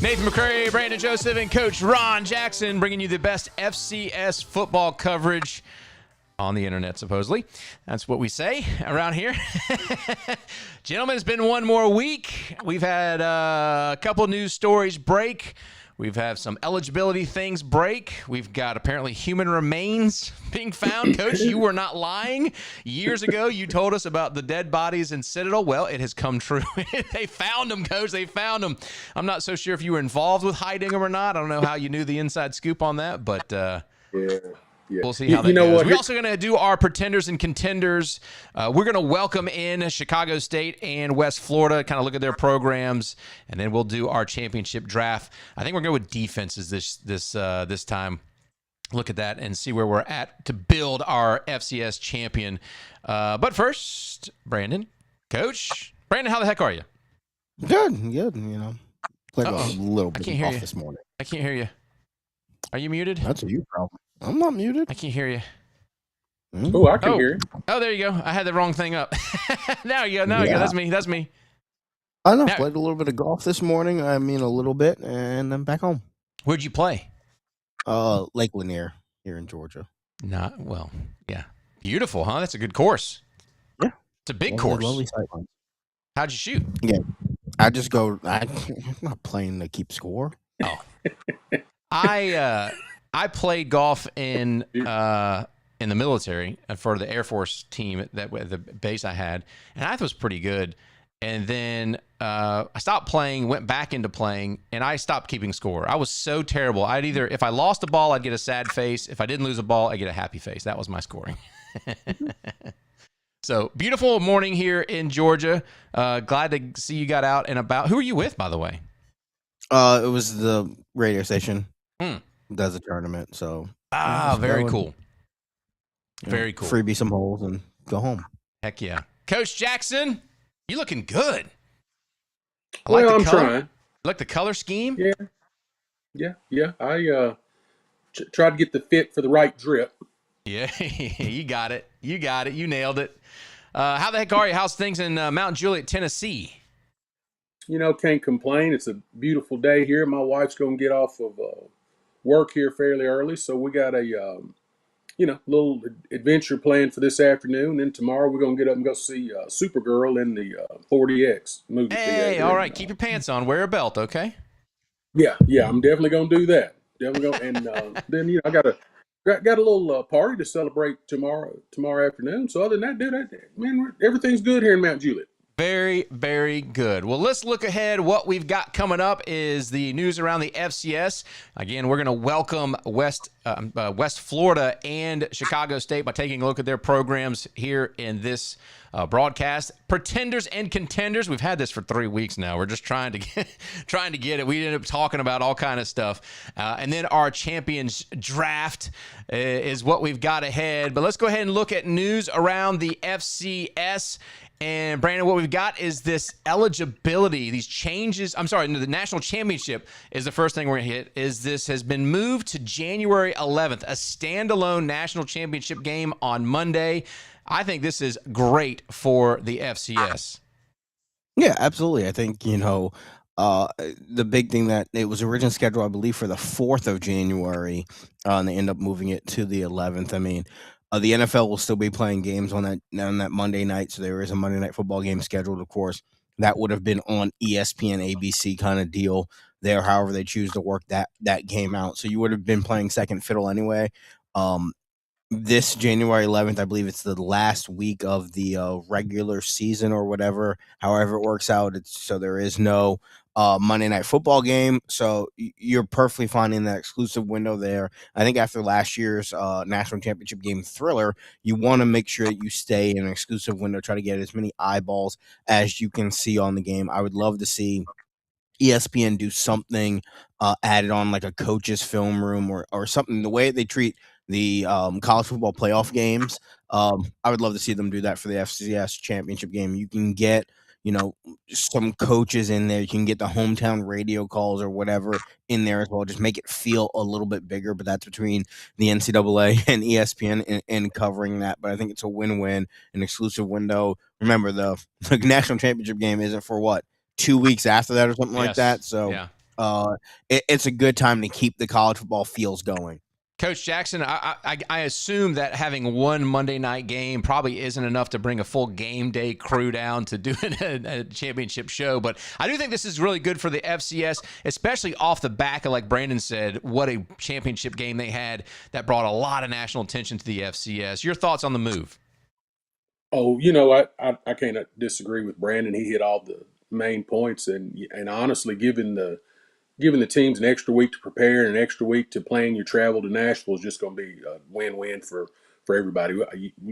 Nathan McCreary, Brandon Joseph, and Coach Ron Jackson bringing you the best FCS football coverage on the internet, supposedly. That's what we say around here. Gentlemen, it's been one more week. We've had a couple news stories break. We've had some eligibility things break. We've got apparently human remains being found. Coach, you were not lying. Years ago, you told us about the dead bodies in Citadel. Well, it has come true. They found them, Coach. They found them. I'm not so sure if you were involved with hiding them or not. I don't know how you knew the inside scoop on that, but Yeah. We'll see how that goes. We're also going to do our pretenders and contenders. We're going to welcome in Chicago State and West Florida, kind of look at their programs, and then we'll do our championship draft. I think we're going to go with defenses this time. Look at that and see where we're at to build our FCS champion. But first, Brandon, Coach. Brandon, how the heck are you? Good. You know, played a little bit off this morning. I can't hear you. Are you muted? That's a you problem. I'm not muted. I can't hear you. Oh, I can hear you. Oh, there you go. I had the wrong thing up. There you go. You go. That's me. I know. Played a little bit of golf this morning. I mean, a little bit, and then back home. Where'd you play? Lake Lanier here in Georgia. Yeah. Beautiful, huh? That's a good course. Yeah. It's a big course. Lovely sightline. How'd you shoot? Yeah. I'm not playing to keep score. Oh. I played golf in the military for the Air Force team, the base I had, and I thought it was pretty good. And then I stopped playing, went back into playing, and I stopped keeping score. I was so terrible. If I lost a ball, I'd get a sad face. If I didn't lose a ball, I'd get a happy face. That was my scoring. So beautiful morning here in Georgia. Glad to see you got out and about. Who are you with, by the way? It was the radio station. Does a tournament, so very cool. Very cool. Freebie some holes and go home. Heck yeah. Coach Jackson, you looking good. I'm trying. Like the color scheme? Yeah. I tried to get the fit for the right drip. Yeah, you got it. You nailed it. How the heck are you? How's things in Mount Juliet, Tennessee? Can't complain. It's a beautiful day here. My wife's going to get off of work here fairly early, so we got a little adventure planned for this afternoon. Then tomorrow we're going to get up and go see Supergirl in the 40X movie theater. Hey, all right, keep your pants on, wear a belt, okay? Yeah, I'm definitely going to do that. And then I got a little party to celebrate tomorrow afternoon. So other than that, everything's good here in Mount Juliet. Very, very good. Well, let's look ahead. What we've got coming up is the news around the FCS. Again, we're going to welcome West Florida and Chicago State by taking a look at their programs here in this broadcast. Pretenders and contenders. We've had this for 3 weeks now. We're just trying to get it. We ended up talking about all kind of stuff. And then our champions draft is what we've got ahead. But let's go ahead and look at news around the FCS. And Brandon, what we've got is this eligibility, these changes. The national championship is the first thing we're going to hit. This has been moved to January 11th, a standalone national championship game on Monday. I think this is great for the FCS. Yeah, absolutely. I think, the big thing that it was originally scheduled, I believe, for the 4th of January, and they end up moving it to the 11th. I mean, the NFL will still be playing games on that Monday night, so there is a Monday Night Football game scheduled, of course. That would have been on ESPN, ABC kind of deal there, however they choose to work that game out. So you would have been playing second fiddle anyway. This January 11th, I believe it's the last week of the regular season or whatever, however it works out. So there is no Monday Night Football game. So you're perfectly fine in that exclusive window there. I think after last year's national championship game thriller, you want to make sure that you stay in an exclusive window, try to get as many eyeballs as you can see on the game. I would love to see ESPN do something added on, like a coach's film room or something. The way they treat the college football playoff games, I would love to see them do that for the FCS championship game. You can get, some coaches in there. You can get the hometown radio calls or whatever in there as well. Just make it feel a little bit bigger, but that's between the NCAA and ESPN in covering that. But I think it's a win-win, an exclusive window. Remember, the national championship game isn't for what? 2 weeks after that or something like Yes. that. So Yeah. it's a good time to keep the college football feels going. Coach Jackson, I assume that having one Monday night game probably isn't enough to bring a full game day crew down to do a championship show, but I do think this is really good for the FCS, especially off the back of, like Brandon said, what a championship game they had that brought a lot of national attention to the FCS. Your thoughts on the move? Oh, I can't disagree with Brandon. He hit all the main points, and honestly, giving the teams an extra week to prepare and an extra week to plan your travel to Nashville is just going to be a win-win for everybody.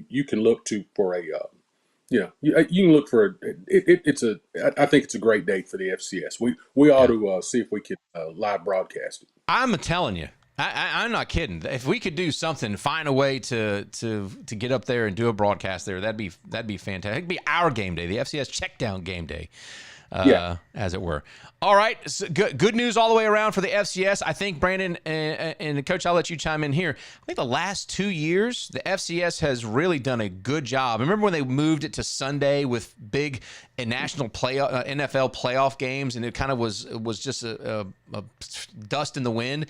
You can look for a you can look for I think it's a great date for the FCS. We ought to see if we could live broadcast it. I'm telling you, I'm not kidding. If we could do something, find a way to get up there and do a broadcast there, that'd be fantastic. It'd be our game day, the FCS CheckDown game day. As it were. All right, so good news all the way around for the FCS. I think, Brandon and Coach, I'll let you chime in here. I think the last 2 years, the FCS has really done a good job. Remember when they moved it to Sunday with big national NFL playoff games, and it kind of was just a dust in the wind?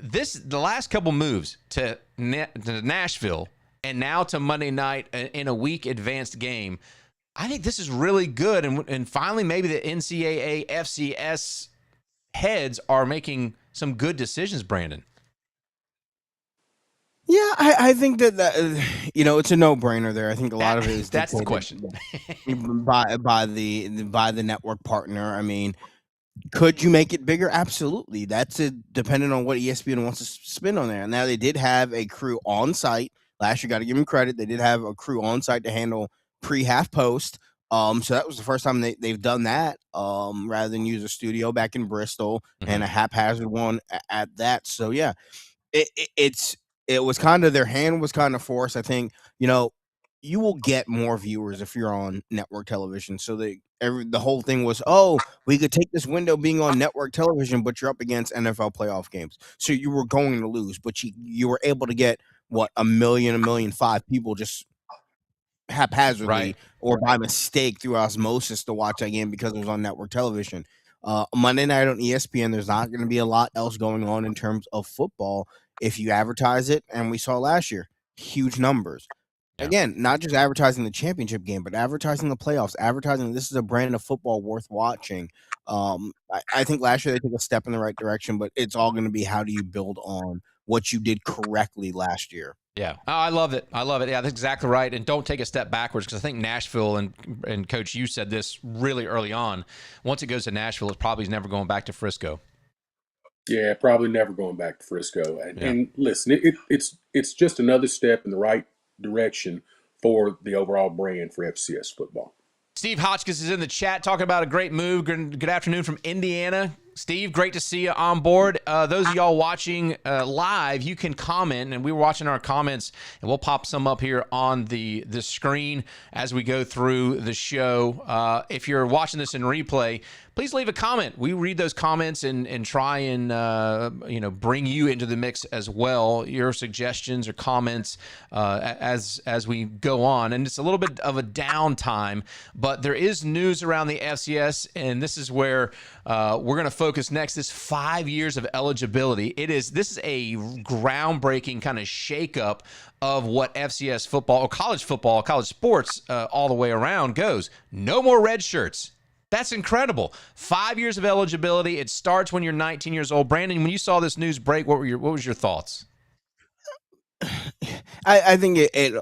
The last couple moves to Nashville and now to Monday night in a week advanced game, I think this is really good, and finally maybe the NCAA FCS heads are making some good decisions, Brandon. Yeah, I think that it's a no-brainer there. I think a lot of it is that's the question by the network partner. I mean, could you make it bigger? Absolutely. That's depending on what ESPN wants to spin on there. Now they did have a crew on site last year. Got to give them credit. They did have a crew on site to handle pre-half post. So that was the first time they've done that, rather than use a studio back in Bristol and a haphazard one at that. So yeah, it was kind of, their hand was kind of forced. I think, you will get more viewers if you're on network television. So the whole thing was, we could take this window being on network television, but you're up against NFL playoff games. So you were going to lose, but you were able to get 1 million, 1.5 million people just haphazardly or by mistake through osmosis to watch that game because it was on network television. Monday night on ESPN, there's not going to be a lot else going on in terms of football if you advertise it, and we saw last year huge numbers. Yeah. Again, not just advertising the championship game, but advertising the playoffs, advertising this is a brand of football worth watching. I think last year they took a step in the right direction, but it's all going to be, how do you build on what you did correctly last year? Yeah, I love it. Yeah, that's exactly right. And don't take a step backwards, because I think Nashville, and Coach, you said this really early on, once it goes to Nashville, it probably is never going back to Frisco. Yeah, probably never going back to Frisco. And listen, it's just another step in the right direction for the overall brand for FCS football. Steve Hotchkiss is in the chat talking about a great move. Good afternoon from Indiana. Steve, great to see you on board. Those of y'all watching live, you can comment, and we were watching our comments, and we'll pop some up here on the screen as we go through the show. If you're watching this in replay, please leave a comment. We read those comments and try and bring you into the mix as well. Your suggestions or comments as we go on. And it's a little bit of a downtime, but there is news around the FCS, and this is where we're going to focus next. This 5 years of eligibility. This is a groundbreaking kind of shakeup of what FCS football, or college football, college sports all the way around goes. No more red shirts. That's incredible. 5 years of eligibility. It starts when you're 19 years old. Brandon, when you saw this news break, what was your thoughts? I think it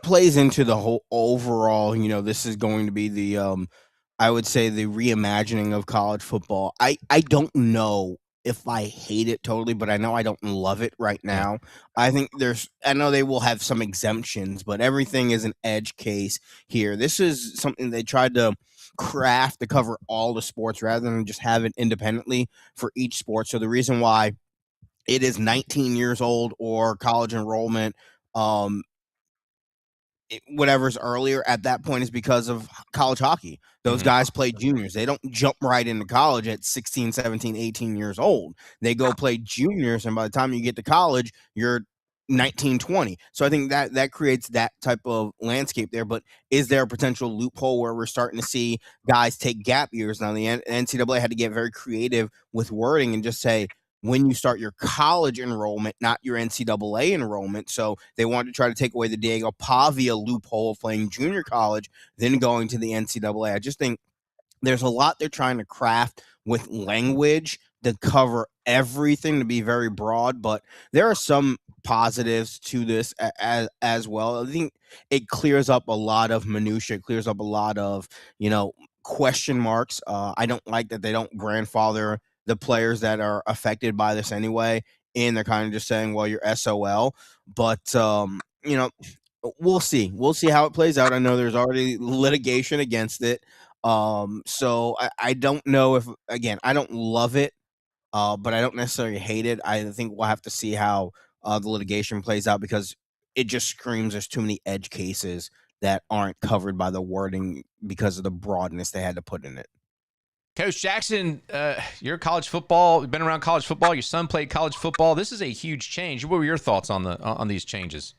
plays into the whole overall, this is going to be the, I would say, the reimagining of college football. I don't know if I hate it totally, but I know I don't love it right now. I think I know they will have some exemptions, but everything is an edge case here. This is something they tried to craft to cover all the sports rather than just have it independently for each sport. So the reason why it is 19 years old or college enrollment, whatever's earlier at that point, is because of college hockey. Those guys play juniors. They don't jump right into college at 16, 17, 18 years old. They go play juniors, and by the time you get to college, you're 1920. So I think that creates that type of landscape there. But is there a potential loophole where we're starting to see guys take gap years? Now, the NCAA had to get very creative with wording and just say, when you start your college enrollment, not your NCAA enrollment. So they wanted to try to take away the Diego Pavia loophole of playing junior college, then going to the NCAA. I just think there's a lot they're trying to craft with language to cover everything, to be very broad, but there are some positives to this as well. I think it clears up a lot of minutia, it clears up a lot of, question marks. I don't like that they don't grandfather the players that are affected by this anyway, and they're kind of just saying, well, you're SOL. But we'll see. We'll see how it plays out. I know there's already litigation against it. So I don't know if, again, I don't love it, but I don't necessarily hate it. I think we'll have to see how the litigation plays out, because it just screams there's too many edge cases that aren't covered by the wording because of the broadness they had to put in it. Coach Jackson, you're college football. You've been around college football. Your son played college football. This is a huge change. What were your thoughts on these changes?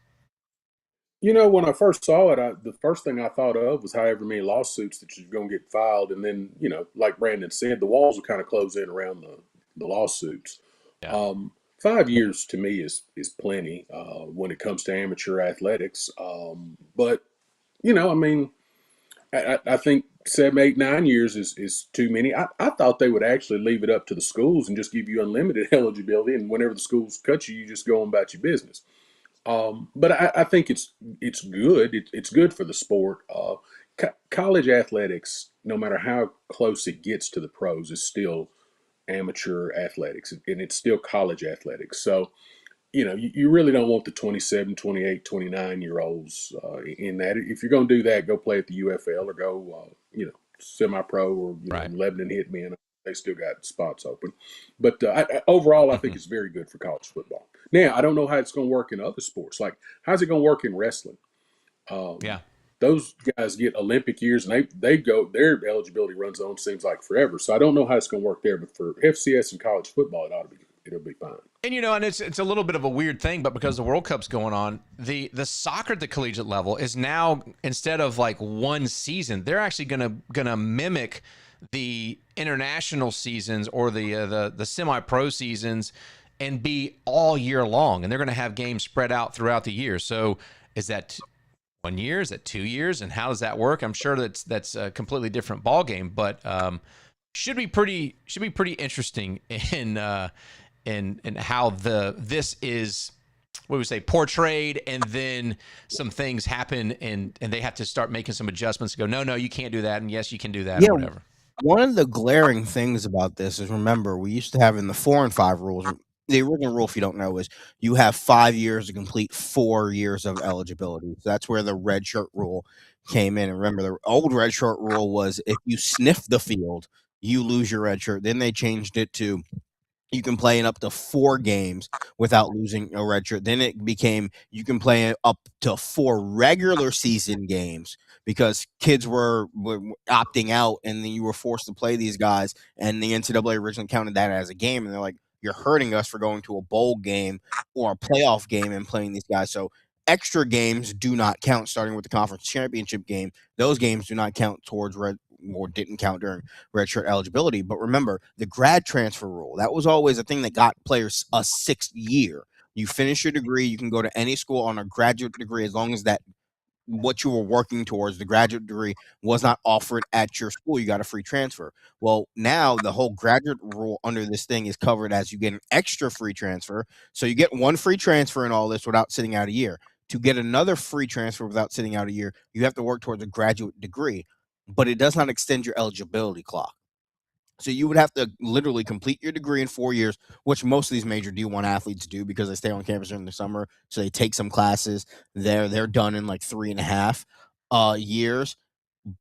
When I first saw it, the first thing I thought of was however many lawsuits that you're going to get filed. And then, like Brandon said, the walls will kind of close in around the lawsuits. Yeah. 5 years to me is plenty when it comes to amateur athletics. But, I think 7, 8, 9 years is too many. I thought they would actually leave it up to the schools and just give you unlimited eligibility. And whenever the schools cut you, you just go on about your business. But I think it's good. It's good for the sport. College athletics, no matter how close it gets to the pros, is still amateur athletics, and it's still college athletics. So, you really don't want the 27, 28, 29-year-olds in that. If you're going to do that, go play at the UFL or go, semi-pro, or, Right. Lebanon Hitmen. They still got spots open. But overall, I think it's very good for college football. Now, I don't know how it's going to work in other sports. Like, how's it going to work in wrestling? Yeah. Those guys get Olympic years, and they go, their eligibility runs on, seems like forever. So I don't know how it's going to work there. But for FCS and college football, it'll be fine. And and it's a little bit of a weird thing, but because the World Cup's going on, the soccer at the collegiate level is now, instead of like one season, they're actually gonna mimic the international seasons or the semi-pro seasons and be all year long, and they're going to have games spread out throughout the year. So is that 1 year? Is that 2 years? And how does that work? I'm sure that's a completely different ball game, but should be pretty interesting in how this is, what would we say, portrayed, and then some things happen and they have to start making some adjustments to go, no, you can't do that, and yes, you can do that, or whatever. One of the glaring things about this is, remember, we used to have in the 4 and 5 rules, the original rule, if you don't know, is you have 5 years to complete 4 years of eligibility. So that's where the red shirt rule came in. And remember, the old red shirt rule was if you sniff the field, you lose your red shirt. Then they changed it to you can play in up to 4 games without losing a red shirt. Then it became you can play up to 4 regular season games, because kids were opting out, and then you were forced to play these guys. And the NCAA originally counted that as a game, and they're like, you're hurting us for going to a bowl game or a playoff game and playing these guys. So extra games do not count, starting with the conference championship game. Those games do not count towards didn't count during redshirt eligibility. But remember, the grad transfer rule, that was always a thing that got players a 6th year. You finish your degree, you can go to any school on a graduate degree, as long as that what you were working towards, the graduate degree, was not offered at your school. You got a free transfer. Well, now the whole graduate rule under this thing is covered as you get an extra free transfer. So you get one free transfer in all this without sitting out a year. To get another free transfer without sitting out a year, you have to work towards a graduate degree, but it does not extend your eligibility clock. So you would have to literally complete your degree in 4 years, which most of these major D1 athletes do, because they stay on campus during the summer. So they take some classes. They're done in like 3.5 years.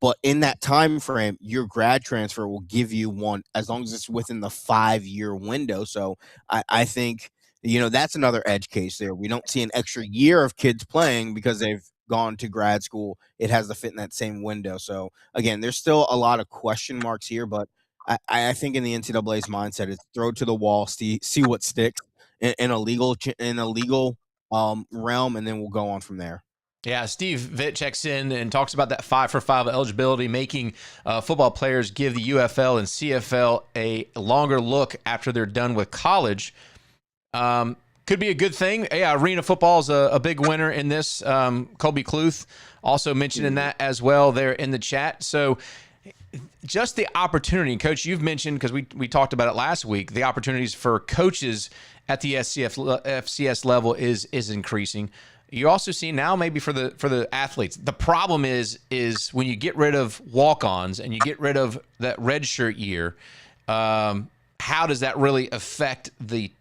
But in that time frame, your grad transfer will give you one, as long as it's within the 5-year window. So I think, that's another edge case there. We don't see an extra year of kids playing because they've gone to grad school. It has to fit in that same window. So again, there's still a lot of question marks here, but I think in the NCAA's mindset, it's throw to the wall, see what sticks in a legal realm, and then we'll go on from there. Yeah, Steve Vitt checks in and talks about that 5-for-5 eligibility, making football players give the UFL and CFL a longer look after they're done with college. Could be a good thing. Yeah, arena football is a big winner in this. Colby Cluth also mentioning that as well there in the chat. So just the opportunity, Coach, you've mentioned, because we talked about it last week, the opportunities for coaches at the FCS level is increasing. You also see now maybe for the athletes. The problem is when you get rid of walk-ons and you get rid of that redshirt year, how does that really affect the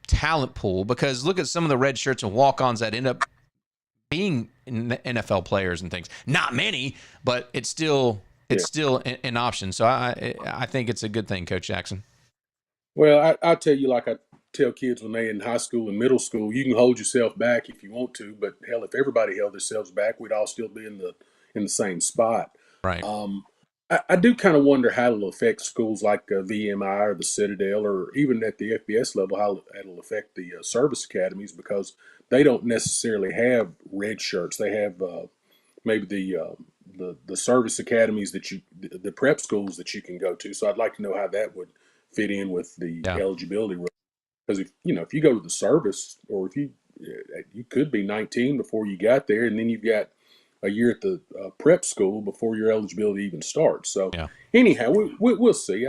talent pool? Because look at some of the red shirts and walk-ons that end up being NFL players and things. Not many, but it's still an option. So I think it's a good thing, Coach Jackson. Well, I'll tell you, like I tell kids when they're in high school and middle school, you can hold yourself back if you want to, but hell, if everybody held themselves back, we'd all still be in the same spot. Right. I do kind of wonder how it'll affect schools like VMI or the Citadel, or even at the FBS level, how it'll affect the service academies, because they don't necessarily have red shirts. They have maybe the service academies the prep schools that you can go to. So I'd like to know how that would fit in with the eligibility. Because if you go to the service, or if you could be 19 before you got there, and then you've got a year at the prep school before your eligibility even starts. So anyhow, we'll see.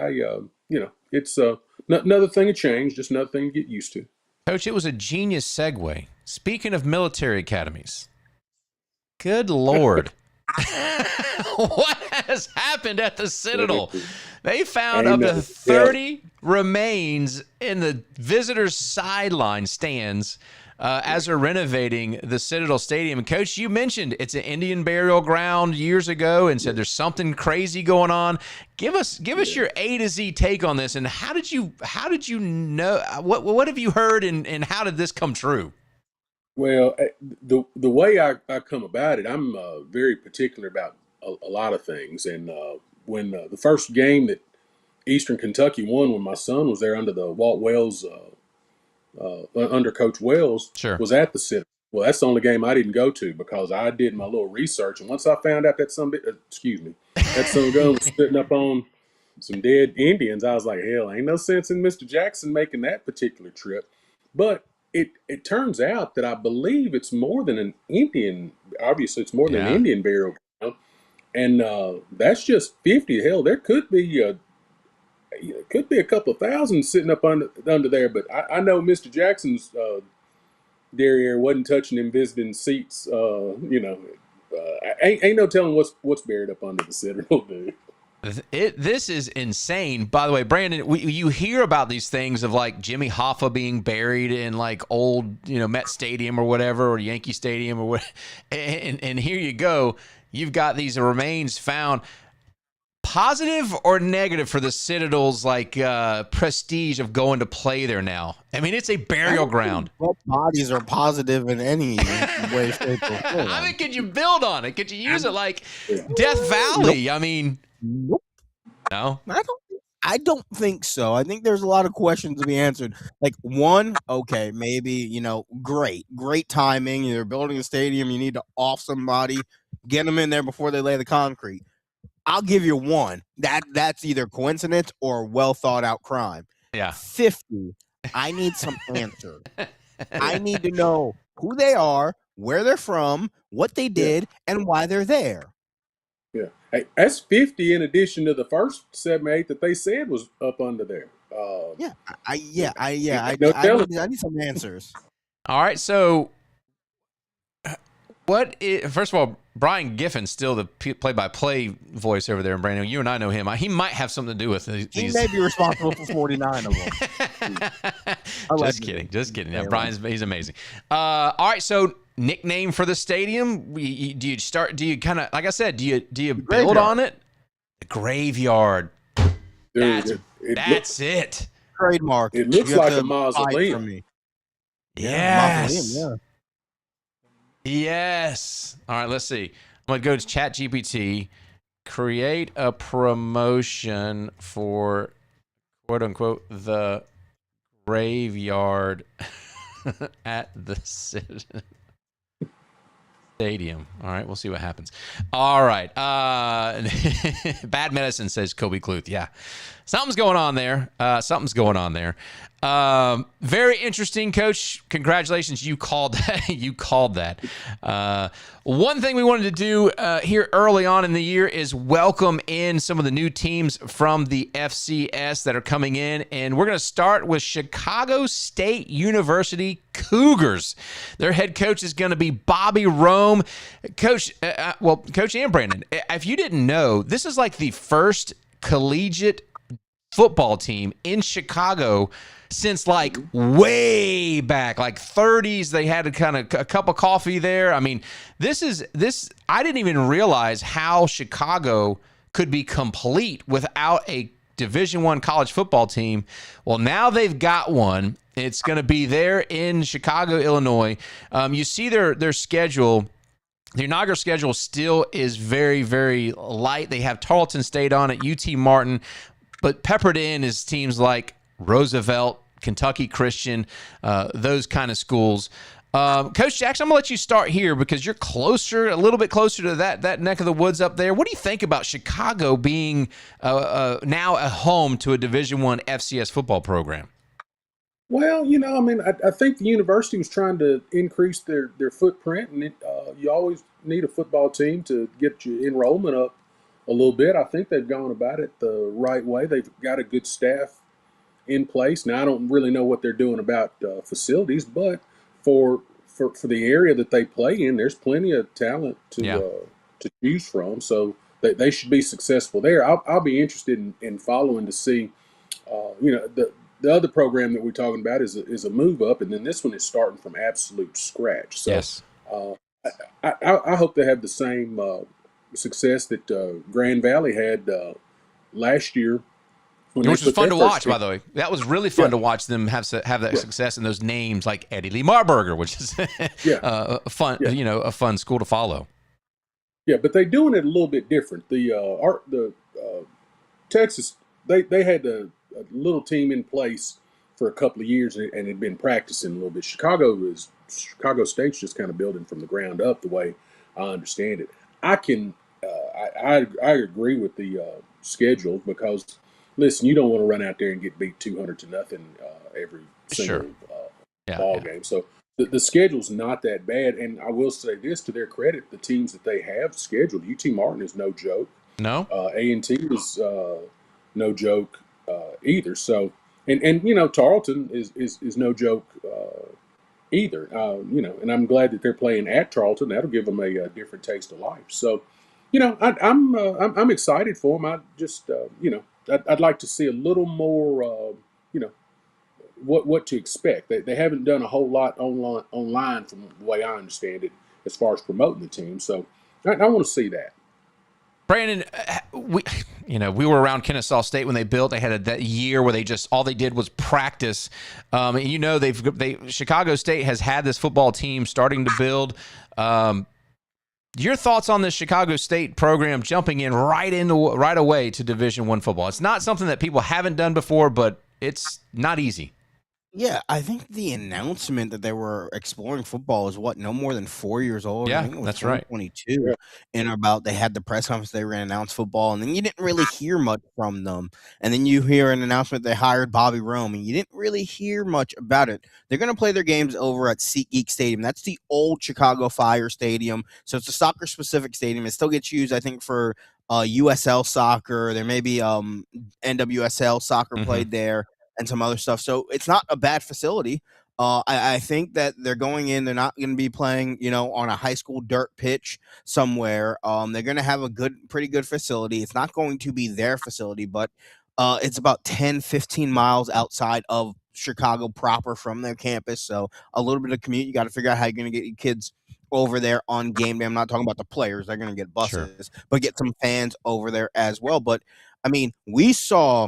It's another thing to change, just another thing to get used to. Coach, it was a genius segue. Speaking of military academies, good Lord. What has happened at the Citadel? They found up to 30 remains in the visitors' sideline stands as they're renovating the Citadel Stadium. And Coach, you mentioned it's an Indian burial ground years ago and said there's something crazy going on. Give us your A to Z take on this, and how did you know, what have you heard, and how did this come true? Well, the way I come about it, I'm very particular about a lot of things. And when the first game that Eastern Kentucky won, when my son was there under the Walt Wells, under Coach Wells, was at the Citadel. Well, that's the only game I didn't go to, because I did my little research. And once I found out that some gun was sitting up on some dead Indians, I was like, hell, ain't no sense in Mr. Jackson making that particular trip. But it turns out that I believe it's more than an Indian. Obviously, it's more than an Indian burial ground, and that's just 50. Hell, there could be a couple of thousand sitting up under there. But I know Mr. Jackson's derriere wasn't touching them visiting seats. Ain't no telling what's buried up under the Citadel, dude. This is insane. By the way, Brandon, you hear about these things of like Jimmy Hoffa being buried in like old, Met Stadium or whatever, or Yankee Stadium or what. And here you go. You've got these remains found. Positive or negative for the Citadel's prestige of going to play there now? I mean, it's a burial ground. What bodies are positive in any way, shape, or form? I mean, could you build on it? Could you use it like Death Valley? I mean, no. I don't think so. I think there's a lot of questions to be answered. Like, one, okay, maybe, great timing. You're building a stadium. You need to off somebody, get them in there before they lay the concrete. I'll give you one. That's either coincidence or well thought out crime. Yeah. 50. I need some answers. I need to know who they are, where they're from, what they did, and why they're there. Yeah. Hey, that's 50 in addition to the first 7 or 8 that they said was up under there. I need some answers. All right, so first of all, Brian Giffin's still the play-by-play voice over there in Brandon. You and I know him. He might have something to do with these. He may be responsible for 49 of them. Just kidding. Yeah, he's amazing. All right, so nickname for the stadium? Do you kind of, like I said, do you build on it? The Graveyard. Dude, that's it. Trademark. It looks like a mausoleum. Yes. Mausoleum, Yes. All right, let's see. I'm going to go to ChatGPT, create a promotion for, quote unquote, the Graveyard. at the Stadium. All right, we'll see what happens. All right. Bad Medicine says Kobe Kluth. Yeah. Something's going on there. Very interesting, Coach. Congratulations. You called that. One thing we wanted to do here early on in the year is welcome in some of the new teams from the FCS that are coming in. And we're going to start with Chicago State University Cougars. Their head coach is going to be Bobby Rome. Coach and Brandon, if you didn't know, this is like the first collegiate football team in Chicago since like way back, like 30s. They had a cup of coffee there. I mean, this I didn't even realize how Chicago could be complete without a Division I college football team. Well, now they've got one. It's going to be there in Chicago, Illinois. You see their schedule. The inaugural schedule still is very, very light. They have Tarleton State on it, UT Martin, but peppered in is teams like Roosevelt, Kentucky Christian, those kind of schools. Coach Jackson, I'm going to let you start here because you're a little bit closer to that neck of the woods up there. What do you think about Chicago being now a home to a Division I FCS football program? Well, I think the university was trying to increase their footprint, and you always need a football team to get your enrollment up a little bit. I think they've gone about it the right way. They've got a good staff in place. Now, I don't really know what they're doing about facilities, but for the area that they play in, there's plenty of talent to choose from. So they should be successful there. I'll be interested in following to see, the other program that we're talking about is a move up, and then this one is starting from absolute scratch. So yes. I hope they have the same success that Grand Valley had last year. Which was fun to watch, by the way. That was really fun to watch them have that success, and those names like Eddie Lee Marburger, which is fun, a fun school to follow. Yeah, but they're doing it a little bit different. The Texas, they had a little team in place for a couple of years and had been practicing a little bit. Chicago State's just kind of building from the ground up, the way I understand it. I agree with the schedule because, listen, you don't want to run out there and get beat 200-0 every single ball game. So the schedule's not that bad. And I will say this, to their credit, the teams that they have scheduled, UT Martin is no joke. No. A&T is no joke either. So, and Tarleton is no joke either. And I'm glad that they're playing at Tarleton. That'll give them a different taste of life. So, I'm excited for them. I just, I'd like to see a little more, what to expect. They haven't done a whole lot online from the way I understand it as far as promoting the team. So I want to see that. Brandon, we were around Kennesaw State when they built. They had that year where all they did was practice. Chicago State has had this football team starting to build. Your thoughts on this Chicago State program jumping in right away to Division I football? It's not something that people haven't done before, but it's not easy. Yeah, I think the announcement that they were exploring football is no more than 4 years old. Yeah, I think it was that's right. 2022. And they had the press conference, they were going to announce football, and then you didn't really hear much from them. And then you hear an announcement they hired Bobby Rome, and you didn't really hear much about it. They're going to play their games over at SeatGeek Stadium. That's the old Chicago Fire Stadium. So it's a soccer-specific stadium. It still gets used, I think, for USL soccer. There may be NWSL soccer played there, and some other stuff. So it's not a bad facility. I think that they're going in. They're not going to be playing, on a high school dirt pitch somewhere. They're going to have a pretty good facility. It's not going to be their facility, but it's about 10, 15 miles outside of Chicago proper from their campus. So a little bit of commute. You got to figure out how you're going to get your kids over there on game day. I'm not talking about the players. They're going to get buses, but get some fans over there as well. But, we saw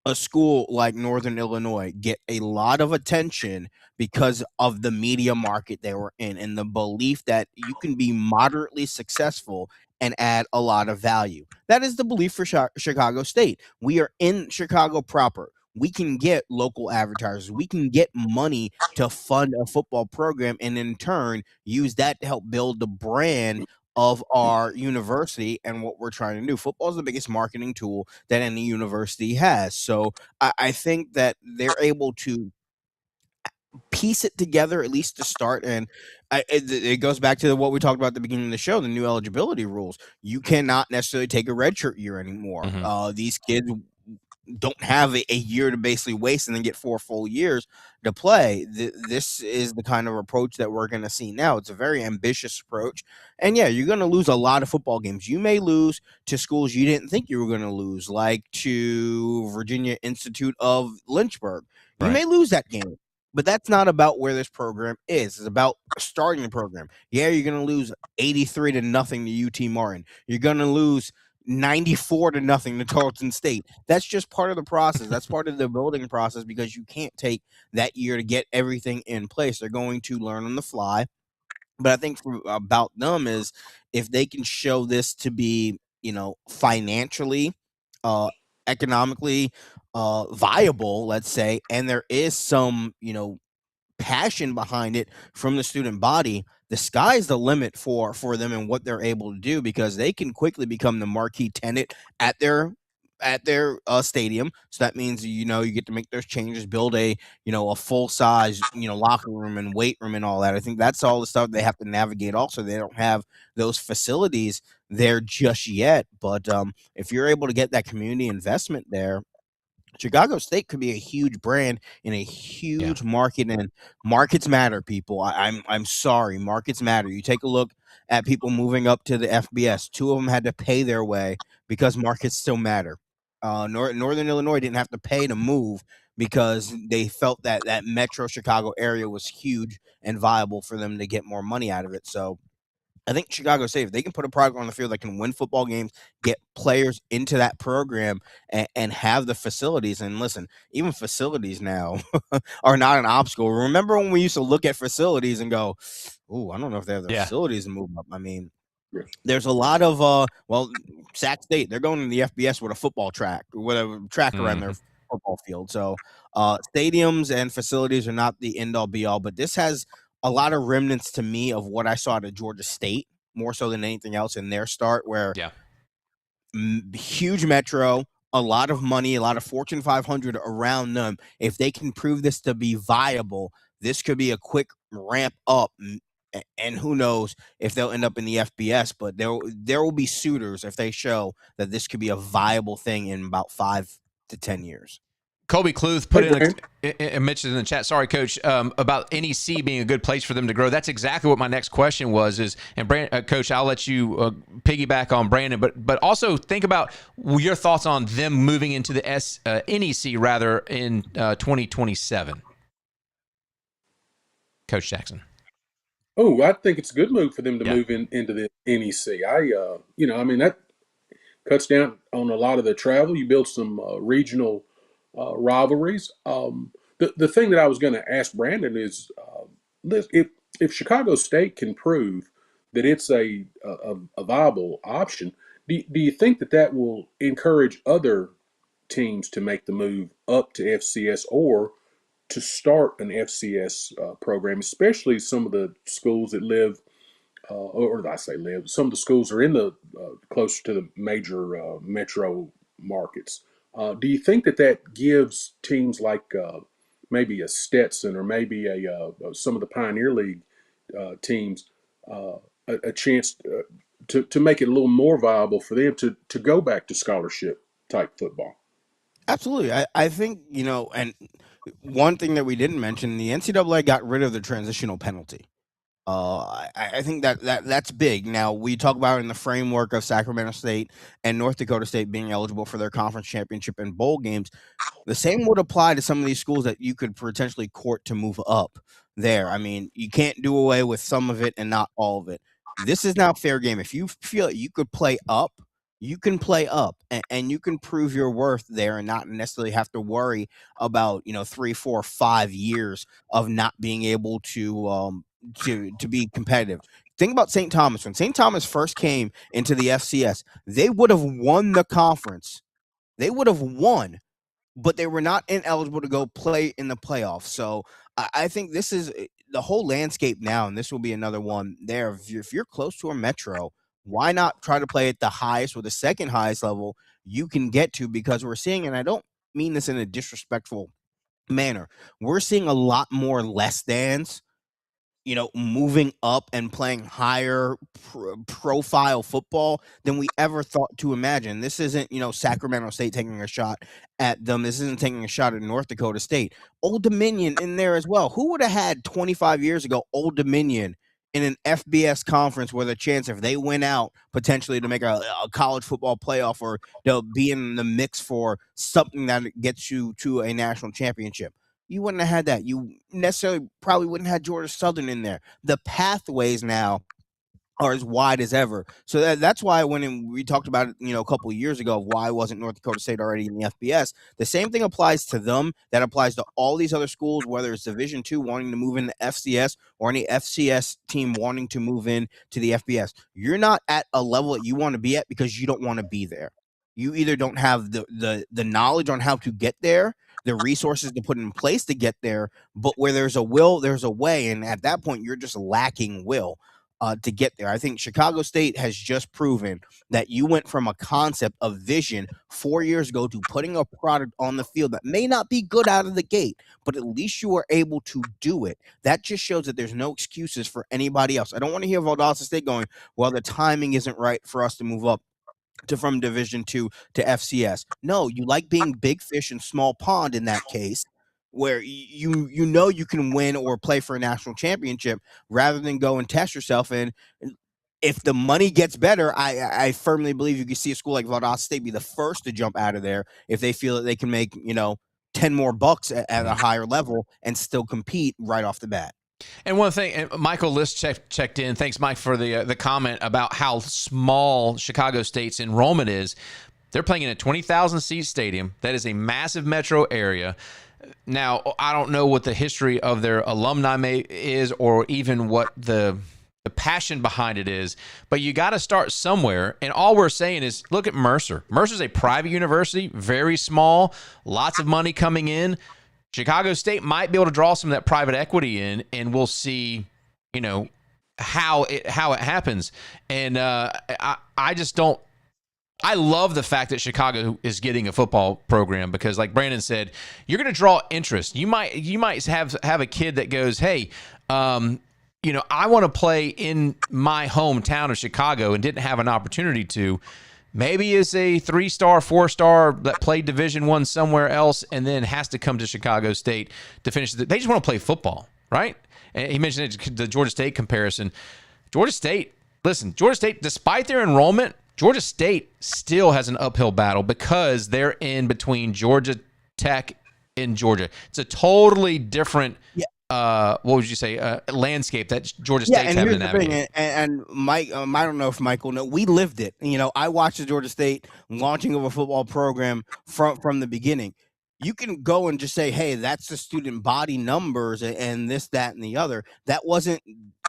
a school like Northern Illinois get a lot of attention because of the media market they were in and the belief that you can be moderately successful and add a lot of value. That is the belief for Chicago State. We are in Chicago proper. we can get local advertisers. We can get money to fund a football program and in turn use that to help build the brand of our university and what we're trying to do. Football is the biggest marketing tool that any university has. So I think that they're able to piece it together at least to start. And it goes back to what we talked about at the beginning of the show, the new eligibility rules. You cannot necessarily take a redshirt year anymore. These kids don't have a year to basically waste and then get 4 full years to play. This is the kind of approach that we're going to see now. It's a very ambitious approach. And yeah, you're going to lose a lot of football games. You may lose to schools you didn't think you were going to lose, like to Virginia Institute of Lynchburg. You may lose that game. But that's not about where this program is. It's about starting the program. Yeah, you're going to lose 83-0 to UT Martin. You're going to lose 94-0 to Tarleton State. That's just part of the process. That's part of the building process because you can't take that year to get everything in place. They're going to learn on the fly. But I think about them is if they can show this to be, financially, economically viable, let's say, and there is some, passion behind it from the student body, the sky's the limit for them and what they're able to do because they can quickly become the marquee tenant at their stadium. So that means you get to make those changes, build a full size locker room and weight room and all that. I think that's all the stuff they have to navigate. Also, they don't have those facilities there just yet, but if you're able to get that community investment there, Chicago State could be a huge brand in a huge market, and markets matter, people. I'm sorry, markets matter. You take a look at people moving up to the FBS. 2 of them had to pay their way because markets still matter. Northern Illinois didn't have to pay to move because they felt that Metro Chicago area was huge and viable for them to get more money out of it. So I think Chicago State, if they can put a product on the field that can win football games, get players into that program, and have the facilities. And listen, even facilities now are not an obstacle. Remember when we used to look at facilities and go, "Ooh, I don't know if they have the facilities to move up." I mean, there's a lot of Sac State, they're going to the FBS with a football track, with a track around their football field. So stadiums and facilities are not the end all be all, but this has a lot of remnants to me of what I saw at Georgia State, more so than anything else in their start, where huge metro, a lot of money, a lot of Fortune 500 around them. If they can prove this to be viable, this could be a quick ramp up. And who knows if they'll end up in the FBS, but there will be suitors if they show that this could be a viable thing in about 5 to 10 years. Kobe Kluth put mentioned in the chat, sorry, Coach, about NEC being a good place for them to grow. That's exactly what my next question was. Coach, I'll let you piggyback on Brandon, but also think about your thoughts on them moving into the NEC rather in 2027. Coach Jackson. Oh, I think it's a good move for them to move into the NEC. That cuts down on a lot of the travel. You build some regional rivalries. The thing that I was going to ask Brandon is, if Chicago State can prove that it's a viable option, do you think that will encourage other teams to make the move up to FCS or to start an FCS program, especially some of the schools that live, or I say live, some of the schools are in the closer to the major metro markets. Do you think that gives teams like maybe a Stetson or maybe some of the Pioneer League teams a chance to make it a little more viable for them to go back to scholarship type football? Absolutely. I think, and one thing that we didn't mention, the NCAA got rid of the transitional penalty. I think that's big. Now, we talk about it in the framework of Sacramento State and North Dakota State being eligible for their conference championship and bowl games. The same would apply to some of these schools that you could potentially court to move up there. I mean, you can't do away with some of it and not all of it. This is now fair game. If you feel you could play up, you can play up and you can prove your worth there and not necessarily have to worry about 3, 4, 5 years of not being able to be competitive. Think about St. Thomas. When St. Thomas first came into the FCS, they would have won the conference. They would have won but they were not ineligible to go play in the playoffs. So I think this is the whole landscape now, and this will be another one there. If you're close to a metro, why not try to play at the highest or the second highest level you can get to? Because we're seeing, and I don't mean this in a disrespectful manner, we're seeing a lot more less than's, moving up and playing higher profile football than we ever thought to imagine. This isn't, Sacramento State taking a shot at them. This isn't taking a shot at North Dakota State. Old Dominion in there as well. Who would have had 25 years ago Old Dominion in an FBS conference with a chance, if they win out, potentially to make a college football playoff, or they'll be in the mix for something that gets you to a national championship? You wouldn't have had that. You necessarily probably wouldn't have Georgia Southern in there. The pathways now are as wide as ever. So that's why when we talked about it, a couple of years ago, of why wasn't North Dakota State already in the FBS, the same thing applies to them that applies to all these other schools, whether it's Division II wanting to move into FCS or any FCS team wanting to move in to the FBS. You're not at a level that you want to be at because you don't want to be there. You either don't have the knowledge on how to get there, the resources to put in place to get there, but where there's a will, there's a way. And at that point, you're just lacking will to get there. I think Chicago State has just proven that you went from a concept of vision 4 years ago to putting a product on the field that may not be good out of the gate, but at least you were able to do it. That just shows that there's no excuses for anybody else. I don't want to hear Valdosta State going, well, the timing isn't right for us to move up from Division II to FCS. No, you like being big fish in small pond in that case, where you can win or play for a national championship rather than go and test yourself. And if the money gets better, I firmly believe you can see a school like Valdosta State be the first to jump out of there if they feel that they can make 10 more bucks at a higher level and still compete right off the bat. And one thing, and Michael List checked in. Thanks, Mike, for the comment about how small Chicago State's enrollment is. They're playing in a 20,000 seat stadium. That is a massive metro area. Now, I don't know what the history of their alumni is, or even what the passion behind it is, but you got to start somewhere. And all we're saying is, look at Mercer. Mercer's a private university, very small, lots of money coming in. Chicago State might be able to draw some of that private equity in, and we'll see, how it happens. And I just don't. I love the fact that Chicago is getting a football program, because, like Brandon said, you're going to draw interest. You might have a kid that goes, hey, I want to play in my hometown of Chicago and didn't have an opportunity to. Maybe it's a 3-star, 4-star that played Division I somewhere else and then has to come to Chicago State to finish. They just want to play football, right? And he mentioned the Georgia State comparison. Georgia State, despite their enrollment, Georgia State still has an uphill battle because they're in between Georgia Tech and Georgia. It's a totally different what would you say, landscape that Georgia State's having to navigate. And Mike, I don't know if Michael knows, we lived it. I watched the Georgia State launching of a football program from the beginning. You can go and just say, hey, that's the student body numbers and this, that, and the other. That wasn't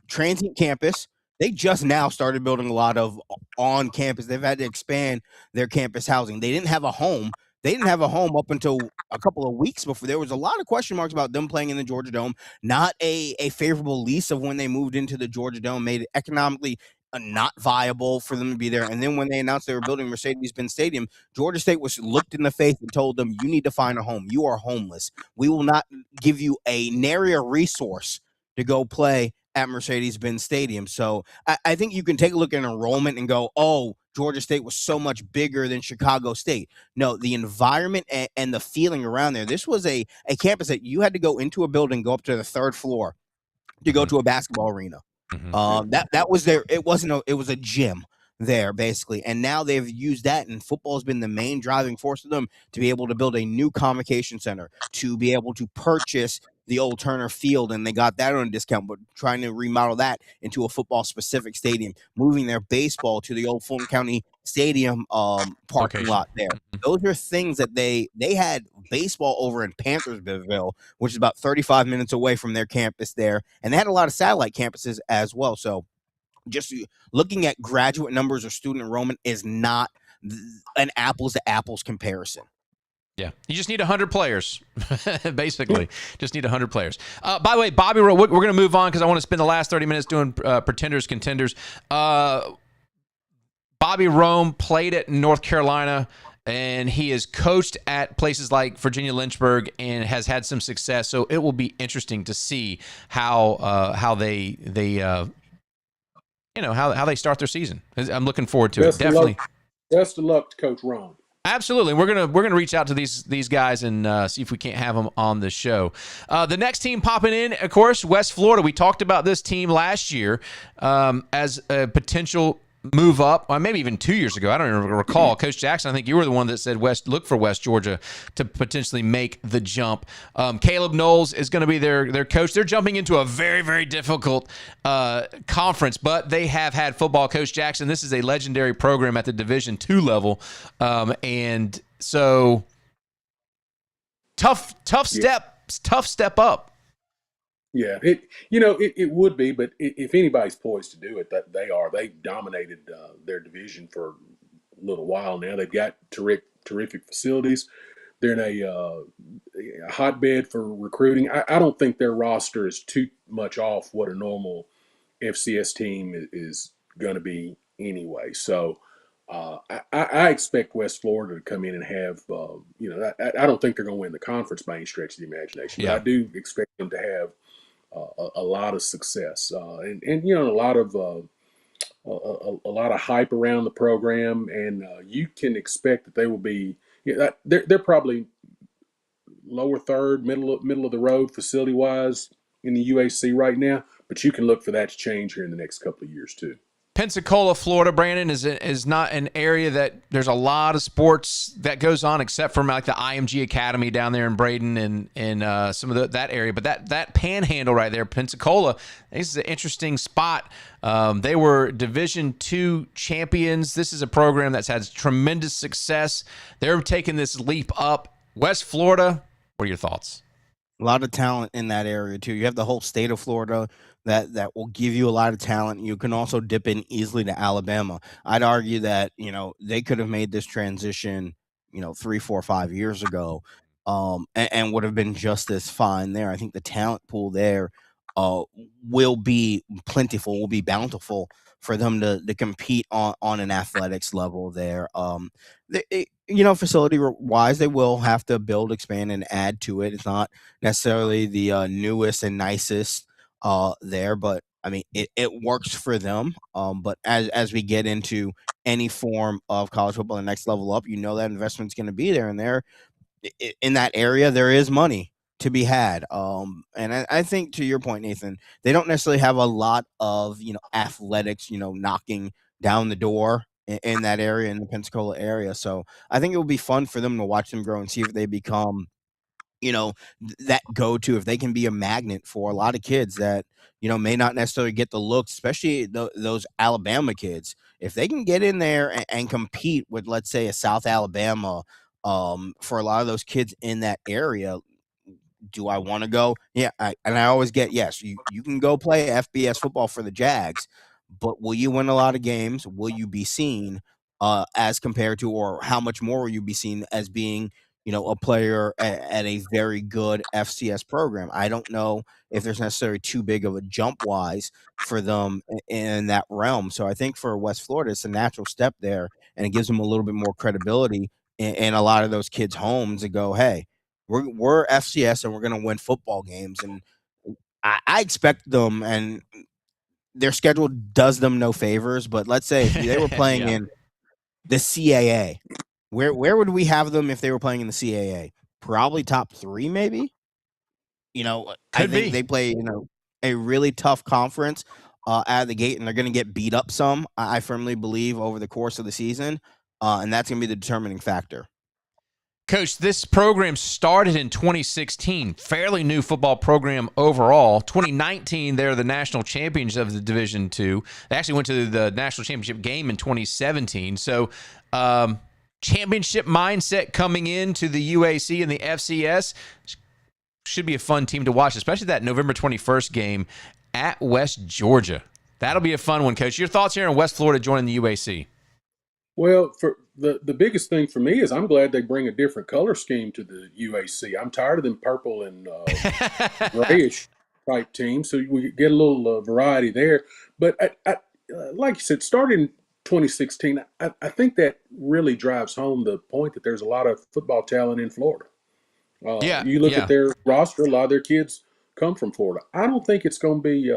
transient campus. They just now started building a lot of on campus. They've had to expand their campus housing. They didn't have a home. They didn't have a home up until a couple of weeks before. There was a lot of question marks about them playing in the Georgia Dome. Not a favorable lease of when they moved into the Georgia Dome made it economically not viable for them to be there. And then when they announced they were building Mercedes-Benz Stadium, Georgia State was looked in the face and told them, you need to find a home. You are homeless. We will not give you a nary a resource to go play at Mercedes-Benz Stadium. So I think you can take a look at enrollment and go, oh, Georgia State was so much bigger than Chicago State. No, the environment and the feeling around there. This was a campus that you had to go into a building, go up to the third floor to go to a basketball arena. That was there. It was a gym there basically. And now they've used that, and football has been the main driving force for them to be able to build a new convocation center, to be able to purchase the old Turner Field, and they got that on a discount, but trying to remodel that into a football-specific stadium, moving their baseball to the old Fulton County Stadium parking lot there. Those are things that they had baseball over in Panthersville, which is about 35 minutes away from their campus there, and they had a lot of satellite campuses as well. So just looking at graduate numbers or student enrollment is not an apples-to-apples comparison. Yeah, you just need 100 players, basically. Just need 100 players. By the way, Bobby Rowe, we're going to move on because I want to spend the last 30 minutes doing pretenders, contenders. Bobby Rome played at North Carolina, and he has coached at places like Virginia Lynchburg and has had some success. So it will be interesting to see how they how they start their season. I'm looking forward to it. Definitely. Best of luck to Coach Ron. Absolutely. We're gonna reach out to these guys and see if we can't have them on the show. The next team popping in, of course, West Florida. We talked about this team last year as a potential move up, or maybe even 2 years ago. I don't even recall. Coach Jackson, I think you were the one that said look for West Georgia to potentially make the jump. Caleb Knowles is going to be their coach. They're jumping into a very, very difficult conference, but they have had football. Coach Jackson, this is a legendary program at the Division II level, and so tough step up. Yeah, it would be, but if anybody's poised to do it, that they are. They dominated their division for a little while now. They've got terrific facilities. They're in a hotbed for recruiting. I don't think their roster is too much off what a normal FCS team is going to be anyway. So I expect West Florida to come in and have, I don't think they're going to win the conference by any stretch of the imagination. Yeah. But I do expect them to have a lot of success, and a lot of hype around the program, and you can expect that they will be. They're probably lower third, middle of the road facility wise in the UAC right now, but you can look for that to change here in the next couple of years too. Pensacola, Florida, Brandon, is not an area that there's a lot of sports that goes on, except for like the IMG Academy down there in Braden and some of that area. But that panhandle right there, Pensacola, this is an interesting spot. They were Division II champions. This is a program that's had tremendous success. They're taking this leap up. West Florida, what are your thoughts? A lot of talent in that area too. You have the whole state of Florida that will give you a lot of talent. You can also dip in easily to Alabama. I'd argue that they could have made this transition 3, 4, 5 years ago, and would have been just as fine there. I think the talent pool there will be plentiful, will be bountiful for them to compete on an athletics level there. Facility wise, they will have to build, expand, and add to it. It's not necessarily the newest and nicest there, but I mean, it works for them. But as we get into any form of college football, the next level up, that investment's going to be there, and there in that area, there is money to be had. And I think, to your point, Nathan, they don't necessarily have a lot of athletics knocking down the door in that area, in the Pensacola area. So I think it will be fun for them to watch them grow and see if they become that go-to, if they can be a magnet for a lot of kids that may not necessarily get the looks, especially those Alabama kids. If they can get in there and compete with, let's say, a South Alabama, for a lot of those kids in that area, do I want to go? Yeah, I always get yes. You can go play FBS football for the Jags, but will you win a lot of games? Will you be seen as compared to, or how much more will you be seen as being a player at a very good FCS program? I don't know if there's necessarily too big of a jump wise for them in that realm. So I think for West Florida, it's a natural step there, and it gives them a little bit more credibility in a lot of those kids' homes to go, hey, we're FCS and we're going to win football games. And I expect them, and their schedule does them no favors, but let's say if they were playing in the CAA, where would we have them if they were playing in the CAA? Probably top 3, maybe. I think they play a really tough conference out of the gate, and they're going to get beat up some, I firmly believe, over the course of the season, and that's going to be the determining factor. Coach, this program started in 2016, fairly new football program overall. 2019, they're the national champions of the Division II. They actually went to the national championship game in 2017. So, championship mindset coming into the UAC and the FCS. Should be a fun team to watch, especially that November 21st game at West Georgia. That'll be a fun one, Coach. Your thoughts here on West Florida joining the UAC? Well, the biggest thing for me is I'm glad they bring a different color scheme to the UAC. I'm tired of them purple and grayish type teams, so we get a little variety there. But like you said, starting in 2016, I think that really drives home the point that there's a lot of football talent in Florida. You look at their roster; a lot of their kids come from Florida. I don't think it's going to be,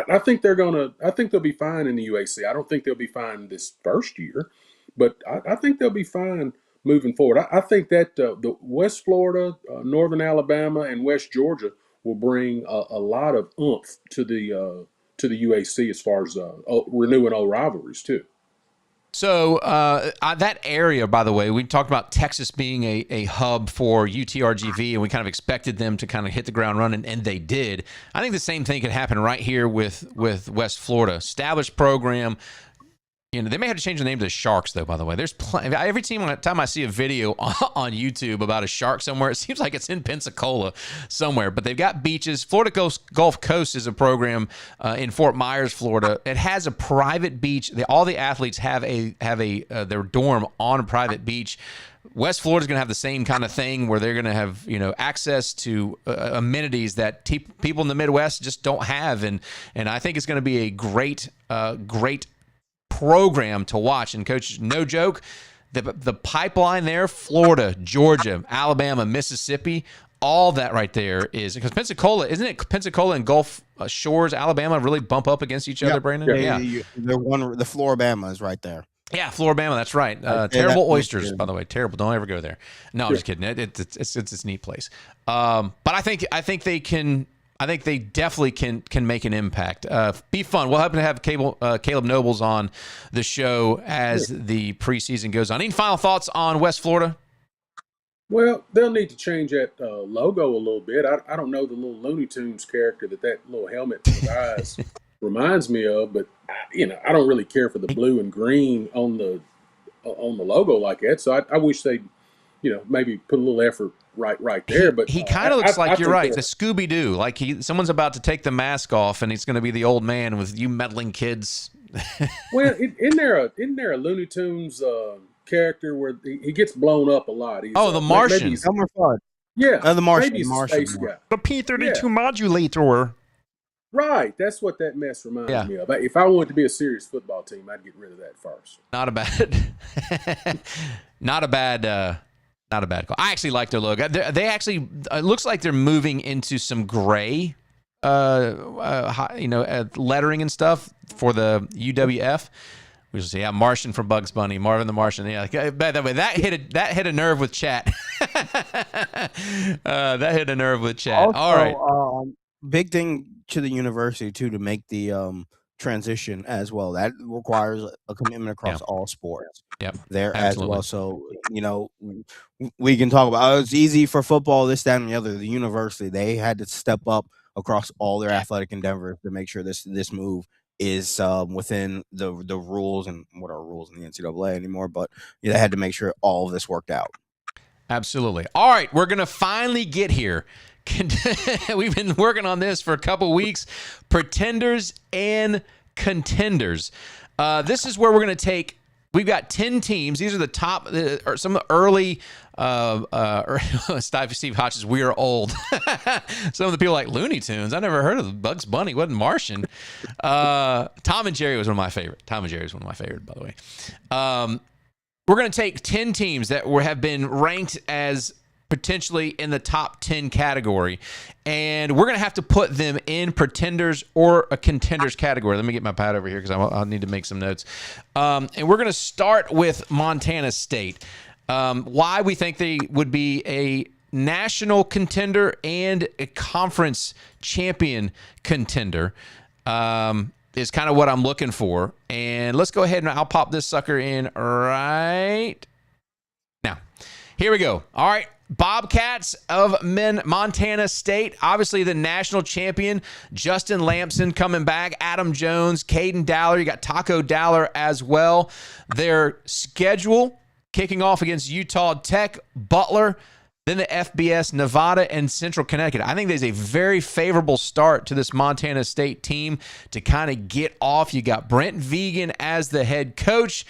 I think I think they'll be fine in the UAC. I don't think they'll be fine this first year, but I think they'll be fine moving forward. I think that the West Florida, Northern Alabama, and West Georgia will bring a lot of oomph to the UAC as far as renewing old rivalries too. So that area, by the way, we talked about Texas being a hub for UTRGV, and we kind of expected them to kind of hit the ground running, and they did. I think the same thing could happen right here with West Florida. Established program. You know, they may have to change the name to the Sharks, though, by the way. There's every time I see a video on YouTube about a shark somewhere, it seems like it's in Pensacola somewhere. But they've got beaches. Florida Gulf Coast is a program in Fort Myers, Florida. It has a private beach. All the athletes have their dorm on a private beach. West Florida's going to have the same kind of thing where they're going to have, access to amenities that people in the Midwest just don't have. And I think it's going to be a great program to watch. And coach, no joke, the pipeline there, Florida, Georgia, Alabama, Mississippi, all that right there is because Pensacola, isn't it Pensacola and Gulf Shores, Alabama really bump up against each other, Brandon? Yeah. The Floribama is right there. Yeah, Floribama, that's right. Terrible oysters, by the way. Terrible. Don't ever go there. No, I'm just kidding. It's a neat place. But I think they can. I think they definitely can make an impact. Be fun. We'll happen to have Caleb Nobles on the show as the preseason goes on. Any final thoughts on West Florida? Well, they'll need to change that logo a little bit. I don't know the little Looney Tunes character that little helmet with eyes reminds me of, but I don't really care for the blue and green on the logo like that. So I wish they'd maybe put a little effort right there. But he kind of looks like, you're right, the Scooby-Doo. Like someone's about to take the mask off, and he's going to be the old man with you meddling kids. Well, isn't there a Looney Tunes character where he gets blown up a lot? The Martian. Elmer Fudd. Yeah, the Martian. Maybe he's a space guy. The P-32 modulator. Right, that's what that mess reminds me of. If I wanted to be a serious football team, I'd get rid of that first. Not a bad call. I actually like their logo. They actually, it looks like they're moving into some gray, lettering and stuff for the UWF. We should say, Martian from Bugs Bunny, Marvin the Martian. Yeah, by the way, that hit a nerve with chat. That hit a nerve with chat. Also, all right. Big thing to the university too to make the transition as well. That requires a commitment across all sports. Yep. There Absolutely. as well. So, we can talk about it's easy for football, this, that, and the other. The university, they had to step up across all their athletic endeavors to make sure this move is within the rules. And what are rules in the NCAA anymore? But they had to make sure all of this worked out. Absolutely. All right, we're going to finally get here. We've been working on this for a couple weeks. Pretenders and contenders. This is where we're going to take. We've got 10 teams. These are the top, some of the early. Steve Hodges, we are old. Some of the people like Looney Tunes. I never heard of Bugs Bunny. Wasn't Martian. Tom and Jerry was one of my favorite. Tom and Jerry was one of my favorite, by the way. We're going to take 10 teams that have been ranked as potentially in the top 10 category, and we're going to have to put them in pretenders or a contenders category. Let me get my pad over here because I'll need to make some notes. And we're going to start with Montana State. Why we think they would be a national contender and a conference champion contender is kind of what I'm looking for. And let's go ahead and I'll pop this sucker in right now. Here we go. All right. Bobcats of Montana State, obviously the national champion. Justin Lampson coming back. Adam Jones, Caden Dowler. You got Taco Dowler as well. Their schedule kicking off against Utah Tech, Butler, then the FBS, Nevada, and Central Connecticut. I think there's a very favorable start to this Montana State team to kind of get off. You got Brent Vegan as the head coach.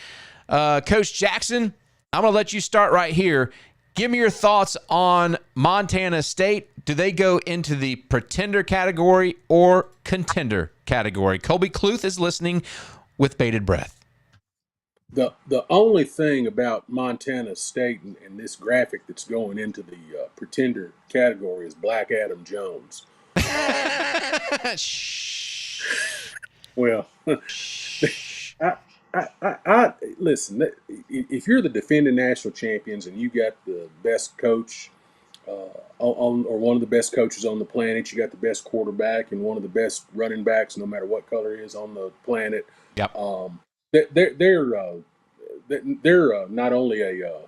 Coach Jackson, I'm going to let you start right here. Give me your thoughts on Montana State. Do they go into the pretender category or contender category? Colby Cluth is listening with bated breath. The only thing about Montana State and this graphic that's going into the pretender category is Black Adam Jones. Well, I listen. If you're the defending national champions and you got the best coach or one of the best coaches on the planet, you got the best quarterback and one of the best running backs, no matter what color he is on the planet. Yep. They're not only a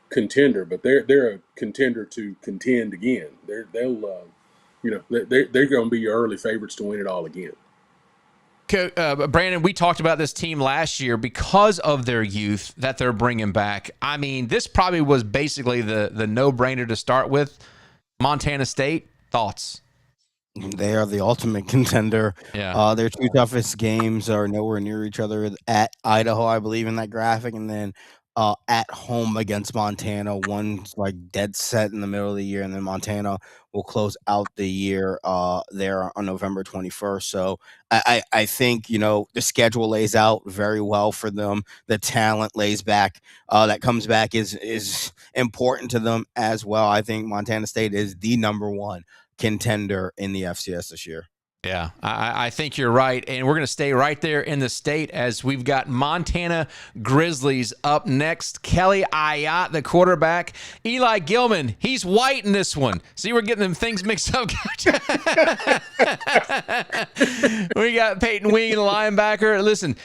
contender, but they're a contender to contend again. They're going to be your early favorites to win it all again. Brandon, we talked about this team last year because of their youth that they're bringing back. I mean, this probably was basically the no-brainer to start with. Montana State, thoughts? They are the ultimate contender. Yeah. Their two toughest games are nowhere near each other. At Idaho, I believe, in that graphic, and then at home against Montana. One's like dead set in the middle of the year, and then Montana will close out the year there on November 21st. So I think, the schedule lays out very well for them. The talent lays back that comes back is important to them as well. I think Montana State is the number one contender in the FCS this year. Yeah, I think you're right, and we're going to stay right there in the state as we've got Montana Grizzlies up next. Kelly Ayotte, the quarterback. Eli Gilman, he's white in this one. See, we're getting them things mixed up. We got Peyton Wing, the linebacker. Listen,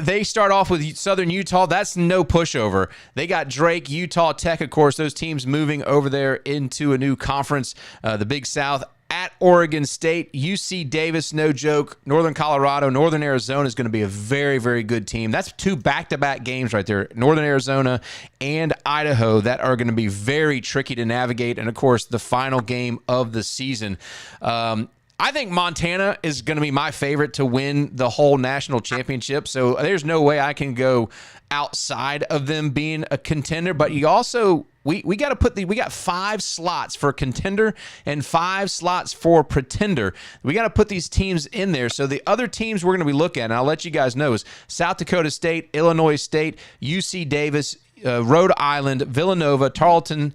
they start off with Southern Utah. That's no pushover. They got Drake, Utah Tech, of course, those teams moving over there into a new conference, the Big South. At Oregon State, UC Davis, no joke. Northern Colorado, Northern Arizona is going to be a very, very good team. That's two back-to-back games right there. Northern Arizona and Idaho that are going to be very tricky to navigate. And, of course, the final game of the season. I think Montana is going to be my favorite to win the whole national championship. So there's no way I can go outside of them being a contender. But you also we got to put we got 5 slots for contender and 5 slots for pretender. We got to put these teams in there. So the other teams we're going to be looking at, and I'll let you guys know, is South Dakota State, Illinois State, UC Davis, Rhode Island, Villanova, Tarleton,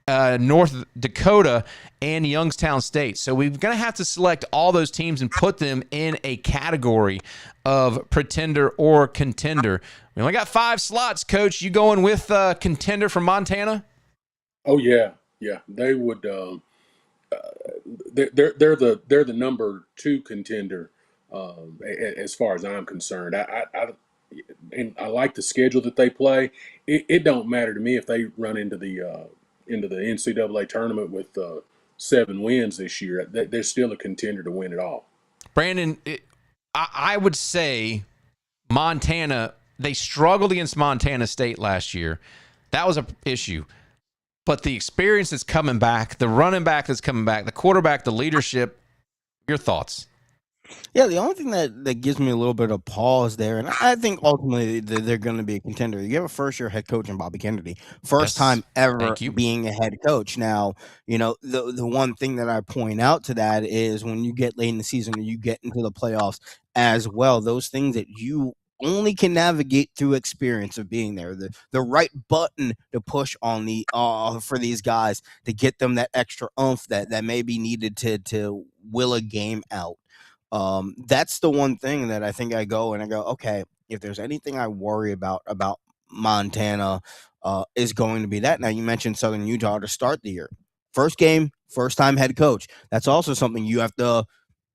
North Dakota, and Youngstown State. So we're going to have to select all those teams and put them in a category of pretender or contender. We only got 5 slots, Coach. You going with contender from Montana? Oh yeah. They would. They're the number 2 contender as far as I'm concerned. I like the schedule that they play. It don't matter to me if they run into the NCAA tournament with 7 wins this year. They're still a contender to win it all. Brandon, I would say Montana, they struggled against Montana State last year. That was an issue. But the experience that's coming back, the running back that's coming back, the quarterback, the leadership, your thoughts? Yeah, the only thing that gives me a little bit of pause there, and I think ultimately they're going to be a contender. You have a first-year head coach in Bobby Kennedy, first time ever being a head coach. Now, the one thing that I point out to that is when you get late in the season or you get into the playoffs as well, those things that you only can navigate through experience of being there, the right button to push on for these guys to get them that extra oomph that may be needed to will a game out. That's the one thing that I think I go, okay, if there's anything I worry about Montana, is going to be that. Now, you mentioned Southern Utah to start the year. First game, first time head coach. That's also something you have to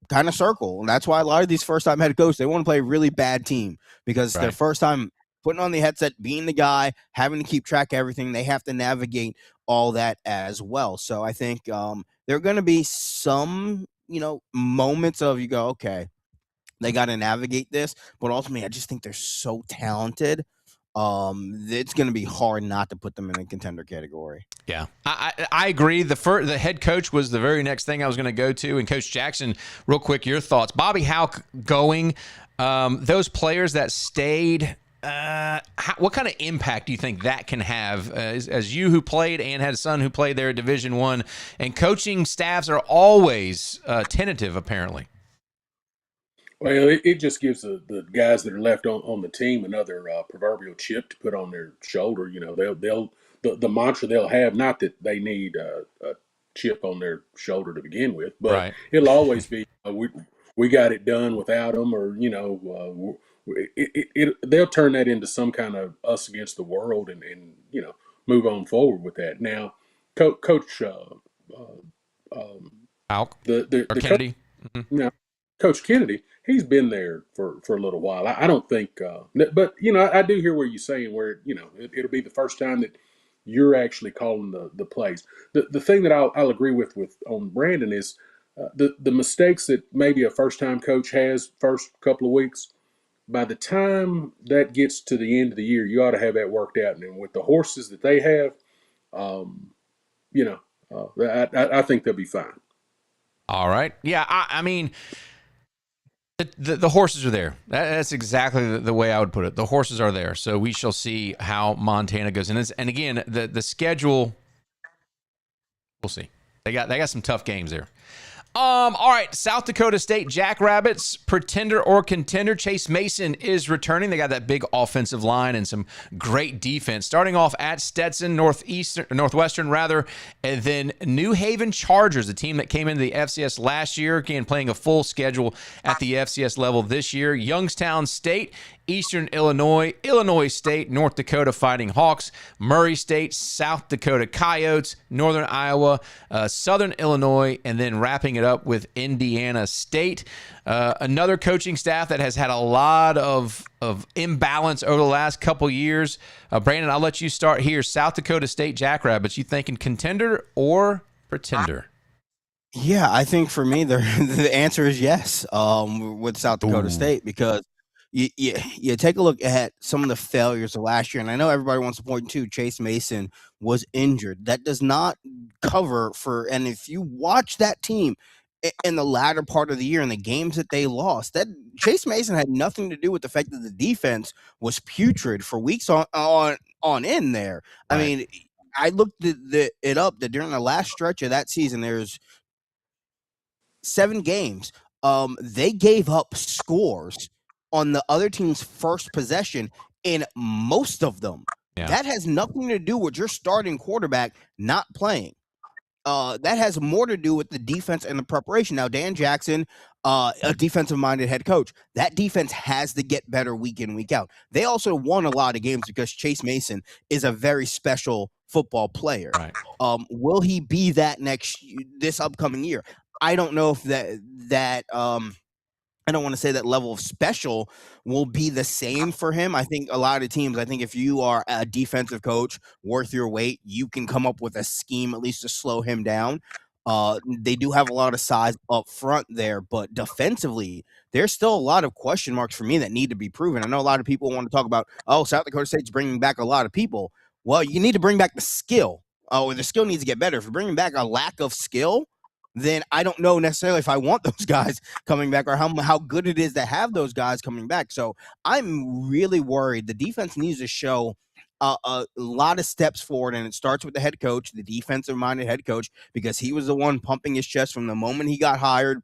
kind of circle. And that's why a lot of these first time head coaches, they want to play a really bad team because it's their first time putting on the headset, being the guy, having to keep track of everything. They have to navigate all that as well. So I think there are going to be some moments of you go, okay, they got to navigate this, but ultimately I just think they're so talented. It's going to be hard not to put them in a contender category. Yeah, I agree. The head coach was the very next thing I was going to go to. And Coach Jackson, real quick, your thoughts. Bobby Houck going, those players that stayed, what kind of impact do you think that can have as you who played and had a son who played there at Division I, and coaching staffs are always tentative apparently? Well, it just gives the guys that are left on the team another proverbial chip to put on their shoulder. You know, the mantra they'll have, not that they need a chip on their shoulder to begin with, but right. It'll always be we got it done without them, or they'll turn that into some kind of us against the world, and move on forward with that. Now, Coach Alk the Kennedy. Now, Coach Kennedy, he's been there for a little while. I don't think, but I do hear what you're saying. Where it'll be the first time that you're actually calling the plays. The thing that I'll agree with on Brandon is the mistakes that maybe a first time coach has first couple of weeks. By the time that gets to the end of the year, you ought to have that worked out. And with the horses that they have, I think they'll be fine. All right. Yeah, I mean, the horses are there. That's exactly the way I would put it. The horses are there. So we shall see how Montana goes. And again, the schedule, we'll see. They got some tough games there. All right, South Dakota State Jackrabbits, pretender or contender. Chase Mason is returning. They got that big offensive line and some great defense. Starting off at Stetson, Northwestern, and then New Haven Chargers, the team that came into the FCS last year, again playing a full schedule at the FCS level this year. Youngstown State, Eastern Illinois, Illinois State, North Dakota Fighting Hawks, Murray State, South Dakota Coyotes, Northern Iowa, Southern Illinois, and then wrapping it up with Indiana State. Another coaching staff that has had a lot of imbalance over the last couple years. Brandon, I'll let you start here. South Dakota State Jackrabbits, you thinking contender or pretender? Yeah, I think for me, the answer is yes with South Dakota State, because you take a look at some of the failures of last year, and I know everybody wants to point to Chase Mason was injured. That does not cover for, and if you watch that team in the latter part of the year and the games that they lost, that Chase Mason had nothing to do with the fact that the defense was putrid for weeks on in there. Right. I mean, I looked it up that during the last stretch of that season, there's 7 games. They gave up scores on the other team's first possession in most of them. Yeah. That has nothing to do with your starting quarterback not playing. That has more to do with the defense and the preparation. Now, Dan Jackson, a defensive-minded head coach, that defense has to get better week in, week out. They also won a lot of games because Chase Mason is a very special football player. Right. Will he be that this upcoming year? I don't know if that I don't want to say that level of special will be the same for him. I think a lot of teams, if you are a defensive coach worth your weight, you can come up with a scheme at least to slow him down. They do have a lot of size up front there, but defensively, there's still a lot of question marks for me that need to be proven. I know a lot of people want to talk about, South Dakota State's bringing back a lot of people. Well, you need to bring back the skill. The skill needs to get better. If you're bringing back a lack of skill, then I don't know necessarily if I want those guys coming back or how good it is to have those guys coming back. So I'm really worried. The defense needs to show a lot of steps forward, and it starts with the head coach, the defensive-minded head coach, because he was the one pumping his chest from the moment he got hired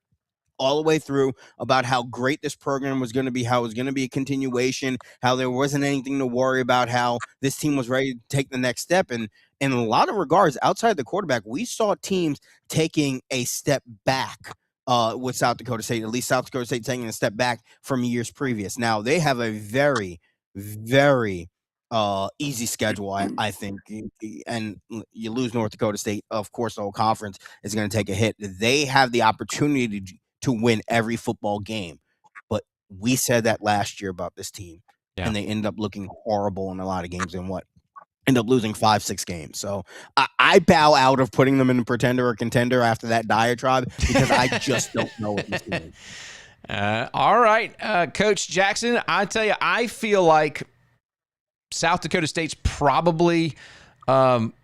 all the way through about how great this program was going to be, how it was going to be a continuation, how there wasn't anything to worry about, how this team was ready to take the next step. And in a lot of regards, outside the quarterback, we saw teams taking a step back with South Dakota State, at least South Dakota State taking a step back from years previous. Now, they have a very, very easy schedule, I think. And you lose North Dakota State, of course, the whole conference is going to take a hit. They have the opportunity to win every football game. But we said that last year about this team, and they end up looking horrible in a lot of games and end up losing 5-6 games. So I bow out of putting them in a pretender or contender after that diatribe, because I just don't know what this team is. All right, Coach Jackson, I tell you, I feel like South Dakota State's probably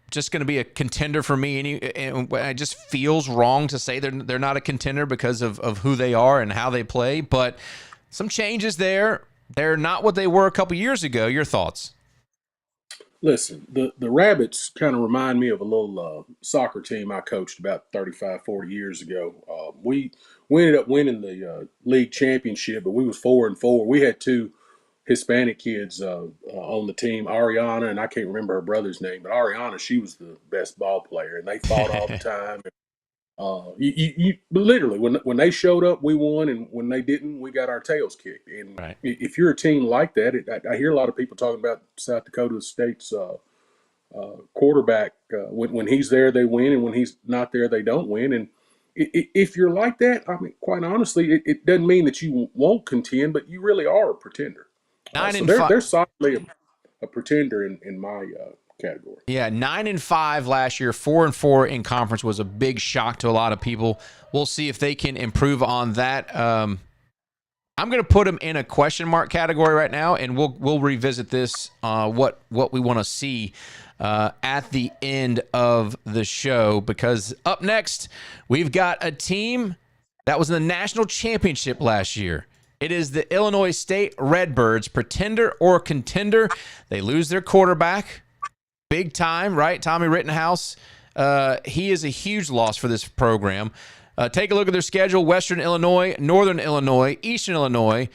just going to be a contender for me. And it just feels wrong to say they're not a contender because of who they are and how they play. But some changes there. they're not what they were a couple years ago. Your thoughts? Listen, the Rabbits kind of remind me of a little soccer team I coached about 35, 40 years ago. We ended up winning the league championship, but we was 4-4. We had two Hispanic kids on the team, Ariana, and I can't remember her brother's name, but Ariana, she was the best ball player, and they fought all the time. You literally when they showed up, we won, and when they didn't, we got our tails kicked. And Right. if you're a team like that, I hear a lot of people talking about South Dakota State's quarterback. When he's there, they win, and when he's not there, they don't win. And if you're like that, I mean, quite honestly, it doesn't mean that you won't contend, but you really are a pretender. So they're solidly a pretender in my category. Yeah, 9-5 last year, 4-4 in conference was a big shock to a lot of people. We'll see if they can improve on that. I'm going to put them in a question mark category right now, and we'll revisit this. What we want to see at the end of the show, because up next we've got a team that was in the national championship last year. It is the Illinois State Redbirds, pretender or contender. They lose their quarterback. Big time, right? Tommy Rittenhouse. He is a huge loss for this program. Take a look at their schedule. Western Illinois, Northern Illinois, Eastern Illinois.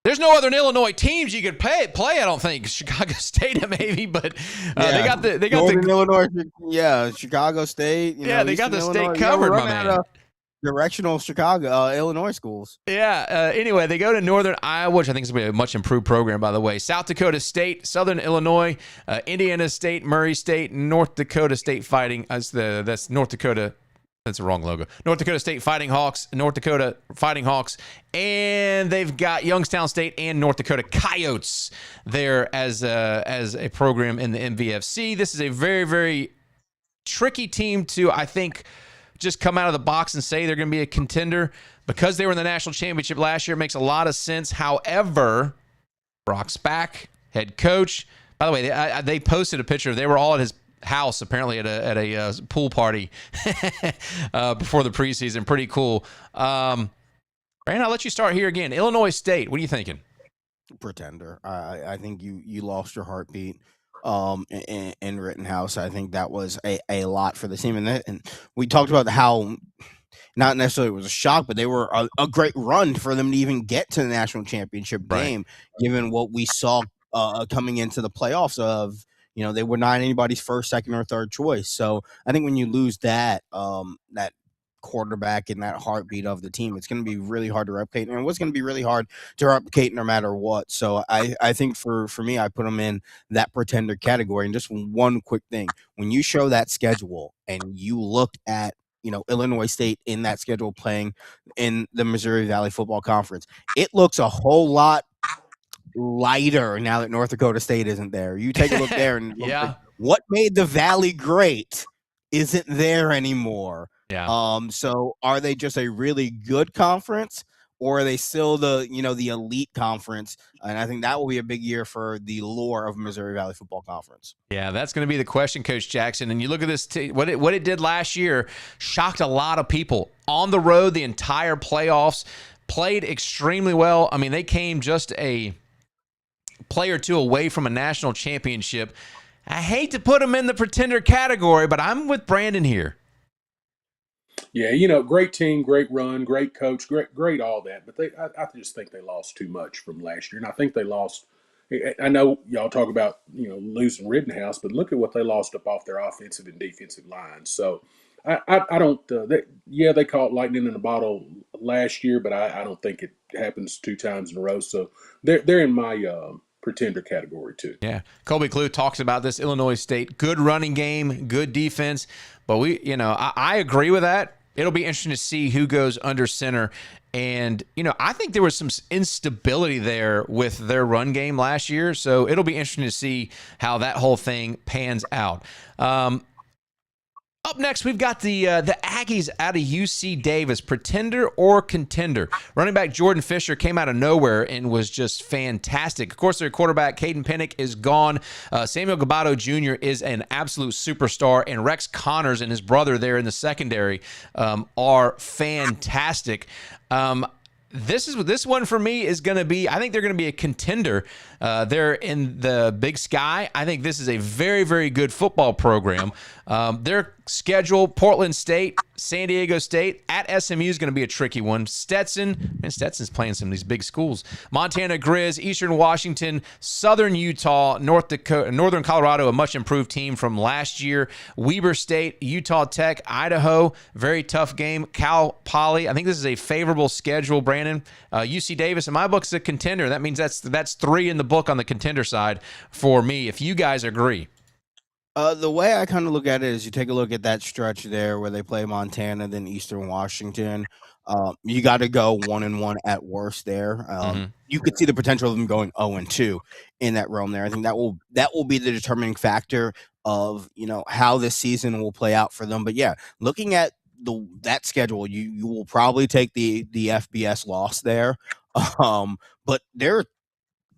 There's no other Illinois teams you could play. I don't think. Chicago State maybe, but they got Northern Illinois. Yeah, Chicago State. They got the state covered, my man. Directional Chicago, Illinois schools. Yeah. Anyway, they go to Northern Iowa, which I think is going to be a much improved program, by the way. South Dakota State, Southern Illinois, Indiana State, Murray State, North Dakota State Fighting. That's North Dakota. That's the wrong logo. North Dakota State Fighting Hawks, North Dakota Fighting Hawks, and they've got Youngstown State and North Dakota Coyotes there as a program in the MVFC. This is a very, very tricky team to, I think, just come out of the box and say they're going to be a contender. Because they were in the national championship last year, it makes a lot of sense. However, Brock Spack, head coach. By the way, they posted a picture. They were all at his house, apparently at a pool party before the preseason. Pretty cool. Brandon, I'll let you start here again. Illinois State, what are you thinking? Pretender. I think you lost your heartbeat. In Rittenhouse, I think that was a lot for the team, and we talked about how not necessarily it was a shock, but they were a great run for them to even get to the national championship game, given what we saw coming into the playoffs. Of they were not anybody's first, second, or third choice. So I think when you lose that quarterback and that heartbeat of the team, it's going to be really hard to replicate, and what's going to be really hard to replicate no matter what. So I think for me, I put them in that pretender category. And just one quick thing, when you show that schedule and you look at Illinois State in that schedule playing in the Missouri Valley Football Conference, it looks a whole lot lighter now that North Dakota State isn't there. You take a look there and what made the Valley great isn't there anymore. Yeah. So are they just a really good conference, or are they still the elite conference? And I think that will be a big year for the lore of Missouri Valley Football Conference. Yeah, that's going to be the question, Coach Jackson. And you look at this, what it did last year shocked a lot of people. On the road, the entire playoffs, played extremely well. I mean, they came just a play or two away from a national championship. I hate to put them in the pretender category, but I'm with Brandon here. Yeah, great team, great run, great coach, great all that. But I just think they lost too much from last year. And I think they lost – I know y'all talk about, losing Rittenhouse, but look at what they lost up off their offensive and defensive lines. So I don't they caught lightning in a bottle last year, but I don't think it happens two times in a row. So they're in my pretender category too. Yeah. Colby Clue talks about this Illinois State, good running game, good defense. But I agree with that. It'll be interesting to see who goes under center. And, I think there was some instability there with their run game last year. So it'll be interesting to see how that whole thing pans out. Up next, we've got the Aggies out of UC Davis, pretender or contender. Running back Jordan Fisher came out of nowhere and was just fantastic. Of course, their quarterback, Caden Pennick, is gone. Samuel Gabato Jr. is an absolute superstar, and Rex Connors and his brother there in the secondary are fantastic. this one for me is going to be, I think they're going to be a contender. They're in the Big Sky. I think this is a very, very good football program. Their schedule, Portland State, San Diego State, at SMU is going to be a tricky one. Stetson's playing some of these big schools. Montana Grizz, Eastern Washington, Southern Utah, Northern Colorado, a much improved team from last year. Weber State, Utah Tech, Idaho, very tough game. Cal Poly, I think this is a favorable schedule, Brandon. UC Davis, in my book, is a contender. That means that's 3 in the book on the contender side for me, if you guys agree. The way I kind of look at it is you take a look at that stretch there where they play Montana, then Eastern Washington. You got to go 1-1 at worst there. You could see the potential of them going 0-2 in that realm there. I think that will be the determining factor of how this season will play out for them. But yeah, looking at that schedule, you will probably take the FBS loss there. But there are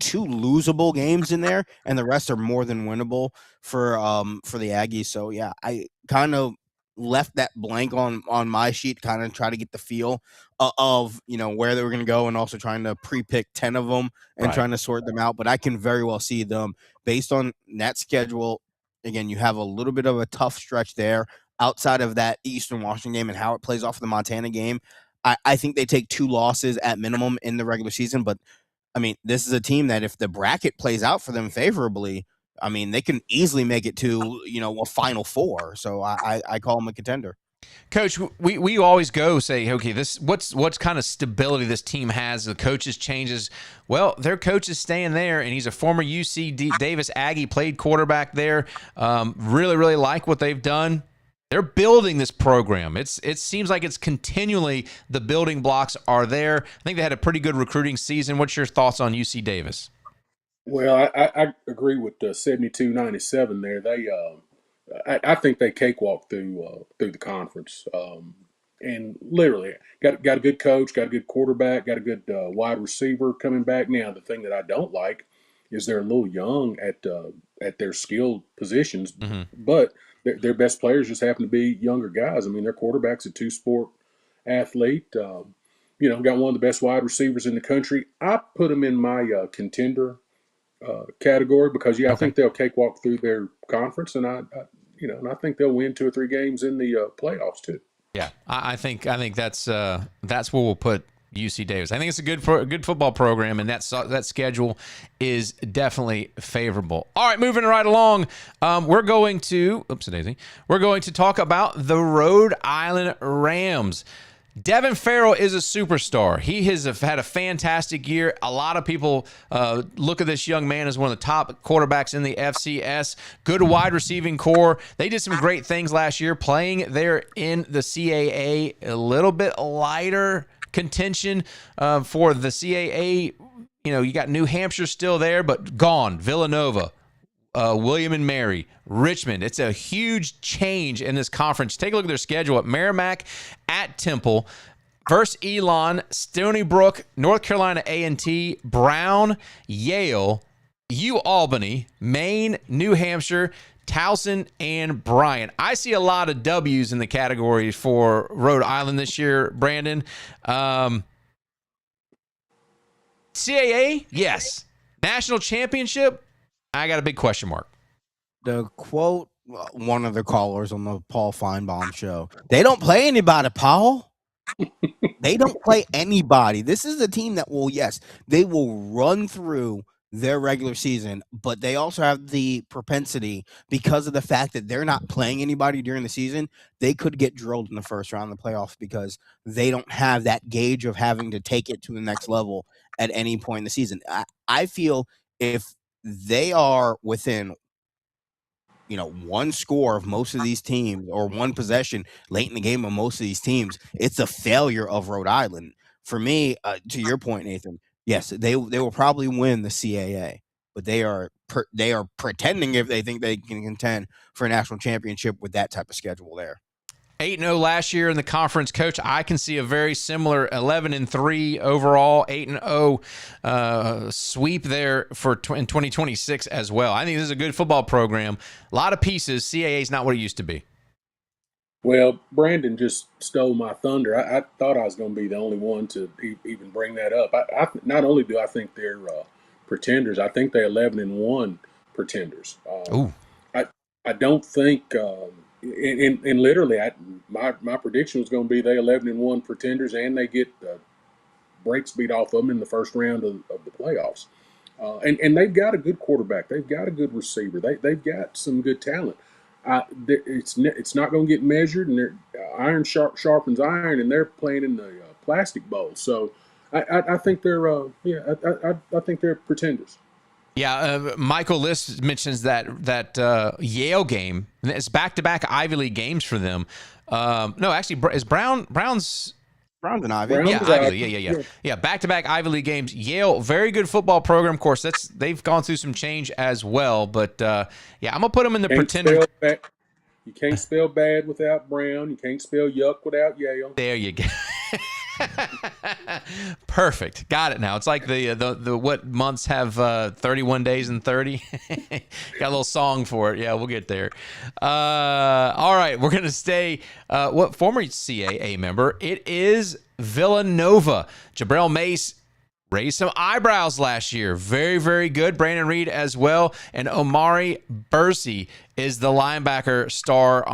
2 losable games in there, and the rest are more than winnable for the Aggies. So yeah, I kind of left that blank on my sheet, kind of try to get the feel of where they were going to go, and also trying to pre-pick 10 of them and trying to sort them out. But I can very well see them based on that schedule. Again, you have a little bit of a tough stretch there outside of that Eastern Washington game and how it plays off the Montana game. I think they take 2 losses at minimum in the regular season, but I mean, this is a team that if the bracket plays out for them favorably, I mean, they can easily make it to, a Final Four. So I call them a contender. Coach, we always go say, okay, what's kind of stability this team has. The coaches changes. Well, their coach is staying there, and he's a former UC Davis Aggie, played quarterback there. Really, really like what they've done. They're building this program. It seems like it's continually the building blocks are there. I think they had a pretty good recruiting season. What's your thoughts on UC Davis? Well, I agree with 72-97 there. They I think they cakewalk through the conference, and literally got a good coach, got a good quarterback, got a good wide receiver coming back. Now, the thing that I don't like is they're a little young at their skilled positions, but their best players just happen to be younger guys. I mean, their quarterback's a 2-sport athlete. Got one of the best wide receivers in the country. I put them in my contender category because I think they'll cakewalk through their conference, and I think they'll win 2 or 3 games in the playoffs too. Yeah, I think that's where we'll put UC Davis. I think it's a good football program, and that schedule is definitely favorable. All right, moving right along, we're going to talk about the Rhode Island Rams. Devin Farrell is a superstar. He has had a fantastic year. A lot of people look at this young man as one of the top quarterbacks in the FCS. Good wide receiving core. They did some great things last year playing there in the CAA. A little bit lighter contention for the CAA. You got New Hampshire still there, but gone. Villanova. William and Mary, Richmond. It's a huge change in this conference. Take a look at their schedule at Merrimack, at Temple, versus Elon, Stony Brook, North Carolina A&T, Brown, Yale, UAlbany, Maine, New Hampshire, Towson, and Bryant. I see a lot of W's in the category for Rhode Island this year, Brandon. CAA, yes. National championship, I got a big question mark. To quote one of the callers on the Paul Feinbaum show, they don't play anybody, Paul. They don't play anybody. This is a team that they will run through their regular season, but they also have the propensity, because of the fact that they're not playing anybody during the season, they could get drilled in the first round of the playoffs because they don't have that gauge of having to take it to the next level at any point in the season. I feel if they are within, one score of most of these teams or one possession late in the game of most of these teams, it's a failure of Rhode Island. For me, to your point, Nathan, yes, they will probably win the CAA, but they are pretending if they think they can contend for a national championship with that type of schedule there. 8-0 last year in the conference. Coach, I can see a very similar 11-3 overall, 8-0 sweep there in 2026 as well. I think this is a good football program. A lot of pieces. CAA is not what it used to be. Well, Brandon just stole my thunder. I thought I was going to be the only one to even bring that up. Not only do I think they're pretenders, I think they're 11-1 pretenders. Ooh. I don't think, and literally, my prediction was going to be they 11-1 pretenders, and they get breaks beat off of them in the first round of the playoffs. And they've got a good quarterback. They've got a good receiver. They've got some good talent. It's not going to get measured, and iron sharpens iron, and they're playing in the plastic bowl. So I think they're I think they're pretenders. Yeah, Michael List mentions that Yale game. It's back-to-back Ivy League games for them. No, actually, is Brown's Brown's an Ivy. Yeah, Ivy League. Yeah, back-to-back Ivy League games. Yale, very good football program. Of course, they've gone through some change as well. But I'm gonna put them in the pretender. You can't spell bad without Brown. You can't spell yuck without Yale. There you go. Perfect. Got it now. It's like the what months have 31 days and 30? Got a little song for it. Yeah, we'll get there. All right, we're going to stay what former CAA member. It is Villanova. Jabril Mace raised some eyebrows last year. Very, very good. Brandon Reed as well. And Omari Bursey is the linebacker star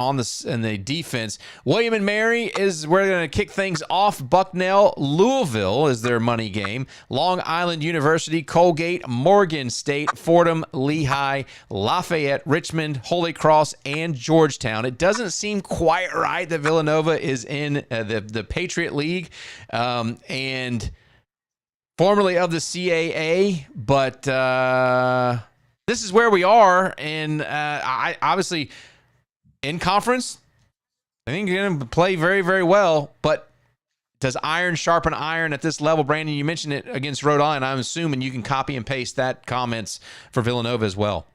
in the defense. William and Mary we're going to kick things off. Bucknell, Louisville is their money game. Long Island University, Colgate, Morgan State, Fordham, Lehigh, Lafayette, Richmond, Holy Cross, and Georgetown. It doesn't seem quite right that Villanova is in the Patriot League. And formerly of the CAA, but this is where we are. And I obviously, in conference, I think you're going to play very, very well. But does iron sharpen iron at this level? Brandon, you mentioned it against Rhode Island. I'm assuming you can copy and paste that comments for Villanova as well.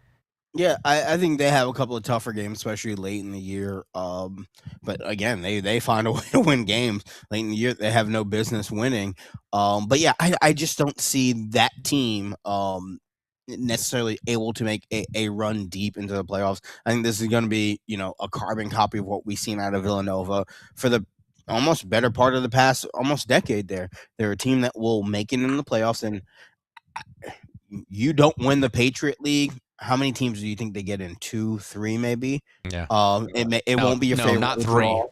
Yeah, I think they have a couple of tougher games, especially late in the year. But again, they find a way to win games late in the year. They have no business winning. But yeah, I just don't see that team necessarily able to make a run deep into the playoffs. I think this is going to be, a carbon copy of what we've seen out of Villanova for the almost better part of the past almost decade. They're a team that will make it in the playoffs, and you don't win the Patriot League. How many teams do you think they get in? 2, 3, maybe? Yeah. It won't be a favorable not 3. draw.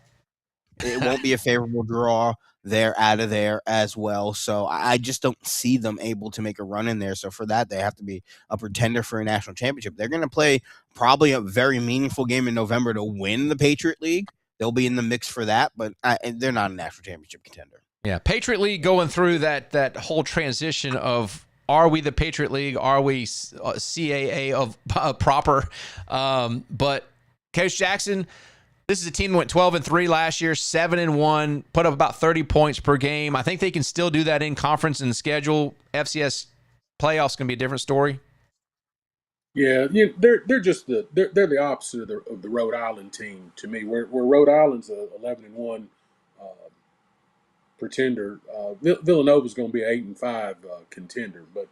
It won't be a favorable draw. They're out of there as well. So I just don't see them able to make a run in there. So for that, they have to be a pretender for a national championship. They're going to play probably a very meaningful game in November to win the Patriot League. They'll be in the mix for that, but they're not a national championship contender. Yeah, Patriot League going through that whole transition of, are we the Patriot League? Are we CAA of proper? But Coach Jackson, this is a team that went 12-3 last year, 7-1, put up about 30 points per game. I think they can still do that in conference and schedule. FCS playoffs going to be a different story. Yeah, they're just they're the opposite of the Rhode Island team to me. Where Rhode Island's a 11-1 pretender, Villanova's going to be an 8-5 contender, but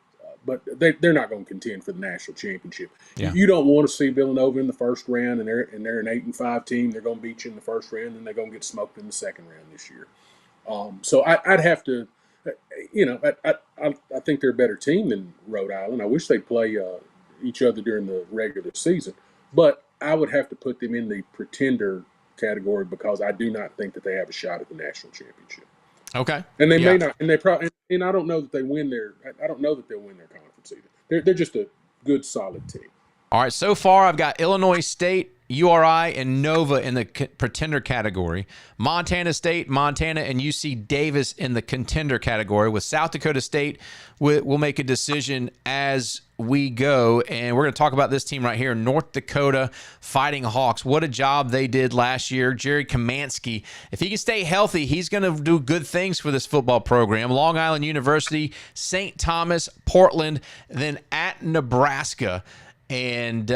they're not going to contend for the national championship. Yeah. You don't want to see Villanova in the first round, and they're an 8-5 team. They're going to beat you in the first round, and they're going to get smoked in the second round this year. So I'd have to, I think they're a better team than Rhode Island. I wish they'd play each other during the regular season, but I would have to put them in the pretender category because I do not think that they have a shot at the national championship. Okay. And they may not, and they probably, and I don't know that they win I don't know that they'll win their conference either. They're just a good, solid team. All right. So far, I've got Illinois State, URI, and Nova in the pretender category. Montana State, Montana, and UC Davis in the contender category. With South Dakota State, we'll make a decision as we go. And we're going to talk about this team right here, North Dakota Fighting Hawks. What a job they did last year. Jerry Kamansky, if he can stay healthy, he's going to do good things for this football program. Long Island University, St. Thomas, Portland, then at Nebraska. And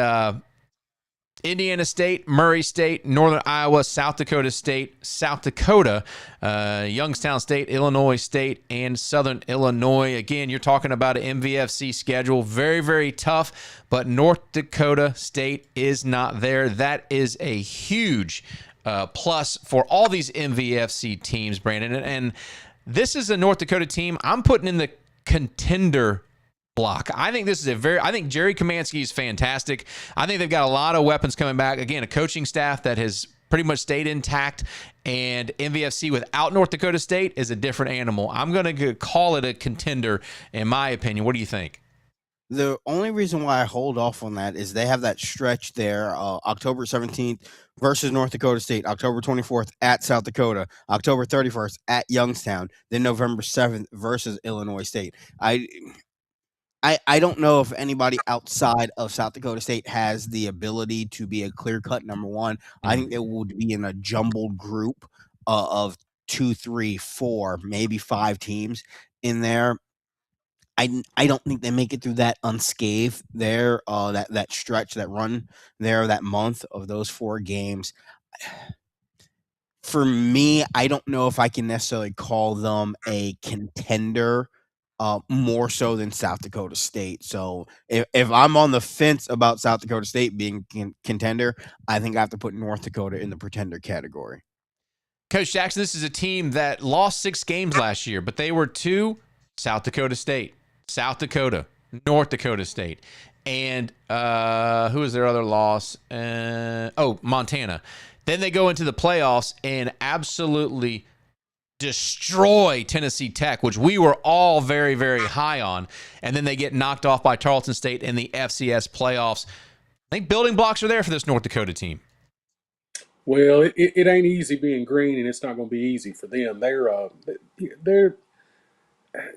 Indiana State, Murray State, Northern Iowa, South Dakota State, South Dakota, Youngstown State, Illinois State, and Southern Illinois. Again, you're talking about an MVFC schedule. Very, very tough, but North Dakota State is not there. That is a huge plus for all these MVFC teams, Brandon. And this is a North Dakota team I'm putting in the contender block. I think this is I think Jerry Kamansky is fantastic. I think they've got a lot of weapons coming back. Again, a coaching staff that has pretty much stayed intact, and MVFC without North Dakota State is a different animal. I'm going to call it a contender, in my opinion. What do you think? The only reason why I hold off on that is they have that stretch there, October 17th versus North Dakota State, October 24th at South Dakota, October 31st at Youngstown, then November 7th versus Illinois State. I don't know if anybody outside of South Dakota State has the ability to be a clear-cut number one. I think it would be in a jumbled group of 2, 3, 4, maybe 5 teams in there. I don't think they make it through that unscathed there, that stretch, that run there, that month of those 4 games. For me, I don't know if I can necessarily call them a contender more so than South Dakota State. So if I'm on the fence about South Dakota State being contender, I think I have to put North Dakota in the pretender category. Coach Jackson, this is a team that lost 6 games last year, but they were to South Dakota State, South Dakota, North Dakota State, and who was their other loss? Montana. Then they go into the playoffs and absolutely destroy Tennessee Tech, which we were all very, very high on. And then they get knocked off by Tarleton State in the FCS playoffs. I think building blocks are there for this North Dakota team. Well, it ain't easy being green, and it's not going to be easy for them. They're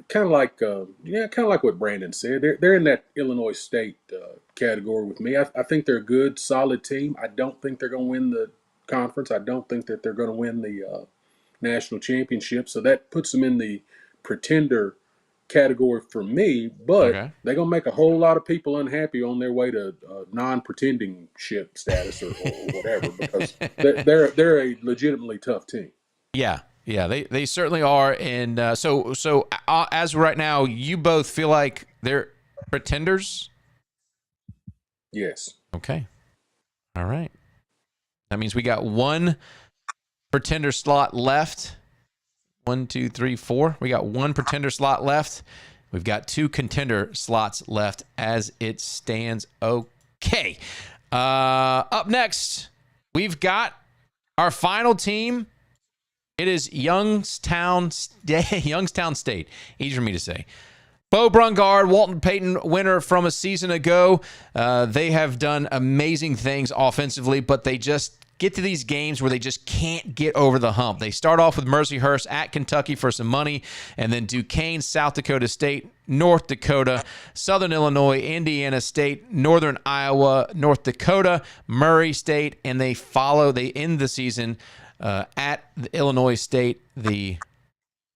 kind of like what Brandon said. They're in that Illinois State category with me. I think they're a good, solid team. I don't think they're going to win the conference. I don't think that they're going to win the national championship. So that puts them in the pretender category for me. But they're going to make a whole lot of people unhappy on their way to non-pretending ship status or whatever, because they're a legitimately tough team. Yeah. Yeah, they certainly are, and so as of right now, you both feel like they're pretenders? Yes. Okay. All right. That means we got 1 pretender slot left. 1, 2, 3, 4. We got 1 pretender slot left. We've got 2 contender slots left as it stands. Okay. Up next, we've got our final team. It is Youngstown State. Easy for me to say. Bo Brungard, Walton Payton winner from a season ago. They have done amazing things offensively, but they just get to these games where they just can't get over the hump. They start off with Mercyhurst at Kentucky for some money, and then Duquesne, South Dakota State, North Dakota, Southern Illinois, Indiana State, Northern Iowa, North Dakota, Murray State, and they end the season at the Illinois State, the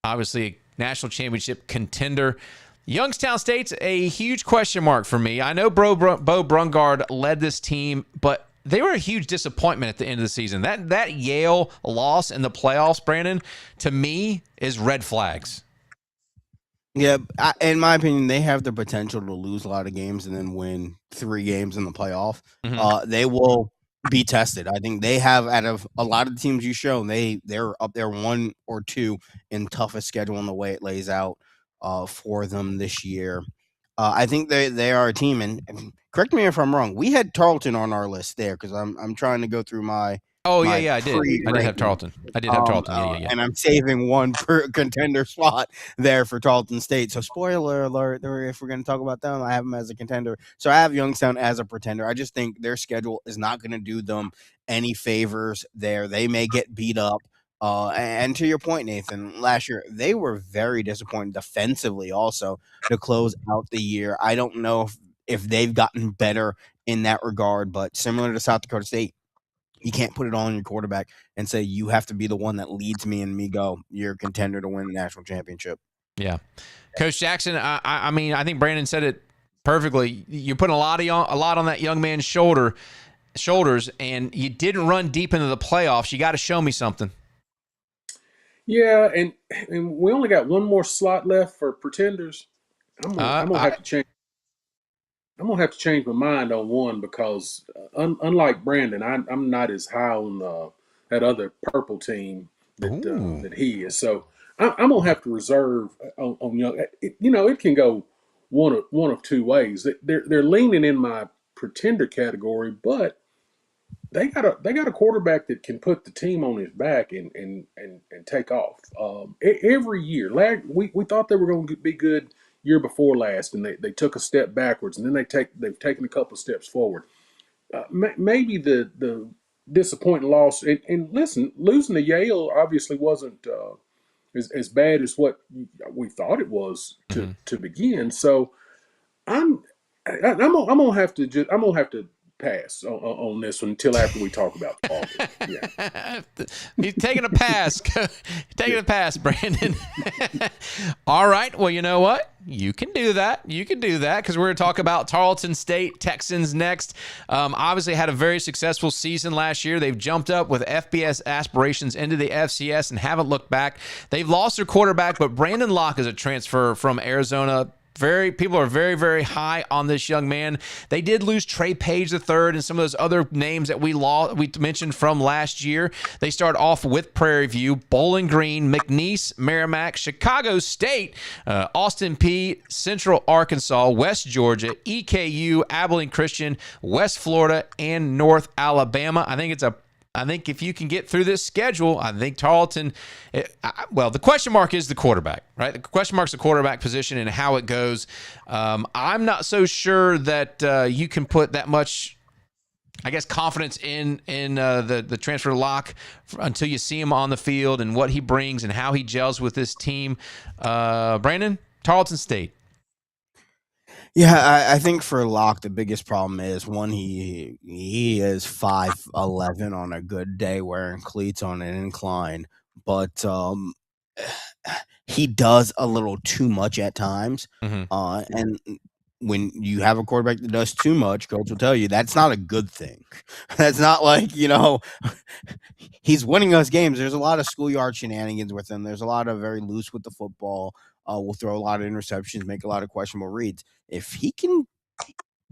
obviously national championship contender. Youngstown State's a huge question mark for me. I know Bo Brungard led this team, but they were a huge disappointment at the end of the season. That Yale loss in the playoffs, Brandon, to me is red flags. Yeah, in my opinion, they have the potential to lose a lot of games and then win 3 games in the playoff. They will be tested. I think they have, out of a lot of the teams you show, they're up there 1 or 2 in toughest schedule in the way it lays out for them this year. I think they are a team, and correct me if I'm wrong. We had Tarleton on our list there because I'm trying to go through my. I did. I did have Tarleton. Yeah. And I'm saving 1 per contender spot there for Tarleton State. So spoiler alert, if we're going to talk about them, I have them as a contender. So I have Youngstown as a pretender. I just think their schedule is not going to do them any favors there. They may get beat up. And to your point, Nathan, last year, they were very disappointed defensively also to close out the year. I don't know if they've gotten better in that regard, but similar to South Dakota State, you can't put it all on your quarterback and say you have to be the one that leads me and me go. You're a contender to win the national championship. Yeah. Coach Jackson, I mean, I think Brandon said it perfectly. You're putting a lot on that young man's shoulders, and you didn't run deep into the playoffs. You got to show me something. Yeah, and we only got 1 more slot left for pretenders. I'm gonna have to change. I'm gonna have to change my mind on one because unlike Brandon, I'm not as high on that other purple team that he is. So I'm gonna have to reserve on young. It can go one of two ways. They're leaning in my pretender category, but they got a quarterback that can put the team on his back and take off. Every year, we thought they were going to be good year before last, and they took a step backwards, and then they've taken a couple of steps forward. Maybe the disappointing loss, and listen, losing to Yale obviously wasn't as bad as what we thought it was to begin. So I'm gonna have to pass on this one until after we talk about Auburn. Yeah. He's taking a pass. Taking a pass, Brandon. All right. Well, you know what? You can do that. You can do that because we're going to talk about Tarleton State Texans next. Obviously had a very successful season last year. They've jumped up with FBS aspirations into the FCS and haven't looked back. They've lost their quarterback, but Brandon Locke is a transfer from Arizona. People are very, very high on this young man. They did lose Trey Page III and some of those other names that we mentioned from last year. They start off with Prairie View, Bowling Green, McNeese, Merrimack, Chicago State, Austin Peay, Central Arkansas, West Georgia, EKU, Abilene Christian, West Florida, and North Alabama. I think if you can get through this schedule, I think Tarleton, the question mark is the quarterback, right? The question mark is the quarterback position and how it goes. I'm not so sure that you can put that much, I guess, confidence in the transfer Locke until you see him on the field and what he brings and how he gels with this team. Brandon, Tarleton State. Yeah, I think for Locke, the biggest problem is one, he is 5'11" on a good day wearing cleats on an incline, but he does a little too much at times. And when you have a quarterback that does too much, coach will tell you that's not a good thing. That's not like, he's winning us games. There's a lot of schoolyard shenanigans with him. There's a lot of very loose with the football. Will throw a lot of interceptions, make a lot of questionable reads. If he can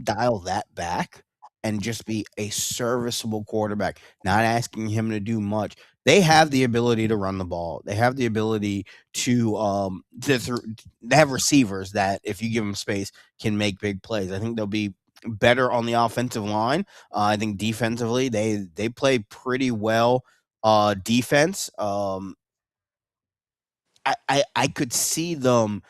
dial that back and just be a serviceable quarterback, not asking him to do much, they have the ability to run the ball. They have the ability to they have receivers that, if you give them space, can make big plays. I think they'll be better on the offensive line. I think defensively, they play pretty well defense. I could see them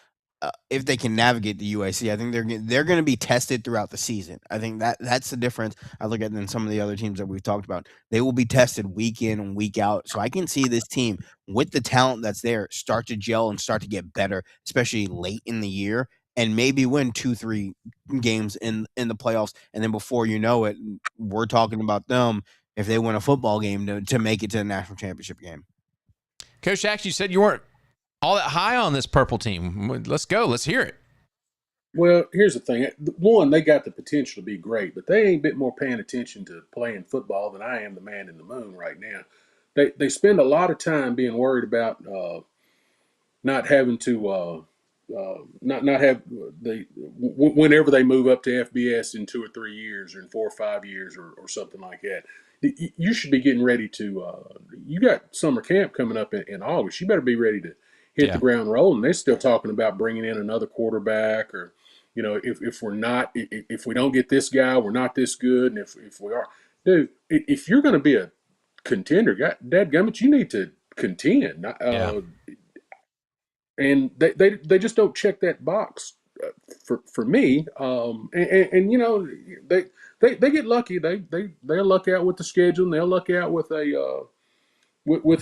if they can navigate the UAC. I think they're going to be tested throughout the season. I think that's the difference I look at than some of the other teams that we've talked about. They will be tested week in and week out. So I can see this team with the talent that's there start to gel and start to get better, especially late in the year, and maybe win 2-3 games in the playoffs. And then before you know it, we're talking about them if they win a football game to make it to the national championship game. Coach Shax, you said you weren't all that high on this purple team. Let's go. Let's hear it. Well, here's the thing. One, they got the potential to be great, but they ain't a bit more paying attention to playing football than I am the man in the moon right now. They spend a lot of time being worried about not having to not have whenever they move up to FBS in 2 or 3 years or in 4 or 5 years or something like that. You should be getting ready to. You got summer camp coming up in August. You better be ready to hit the ground rolling. They're still talking about bringing in another quarterback, or if we don't get this guy, we're not this good. And if we are, dude, if you're going to be a contender, dadgummit, you need to contend. And they just don't check that box for me. They get lucky. They'll luck out with the schedule, and they'll luck out with a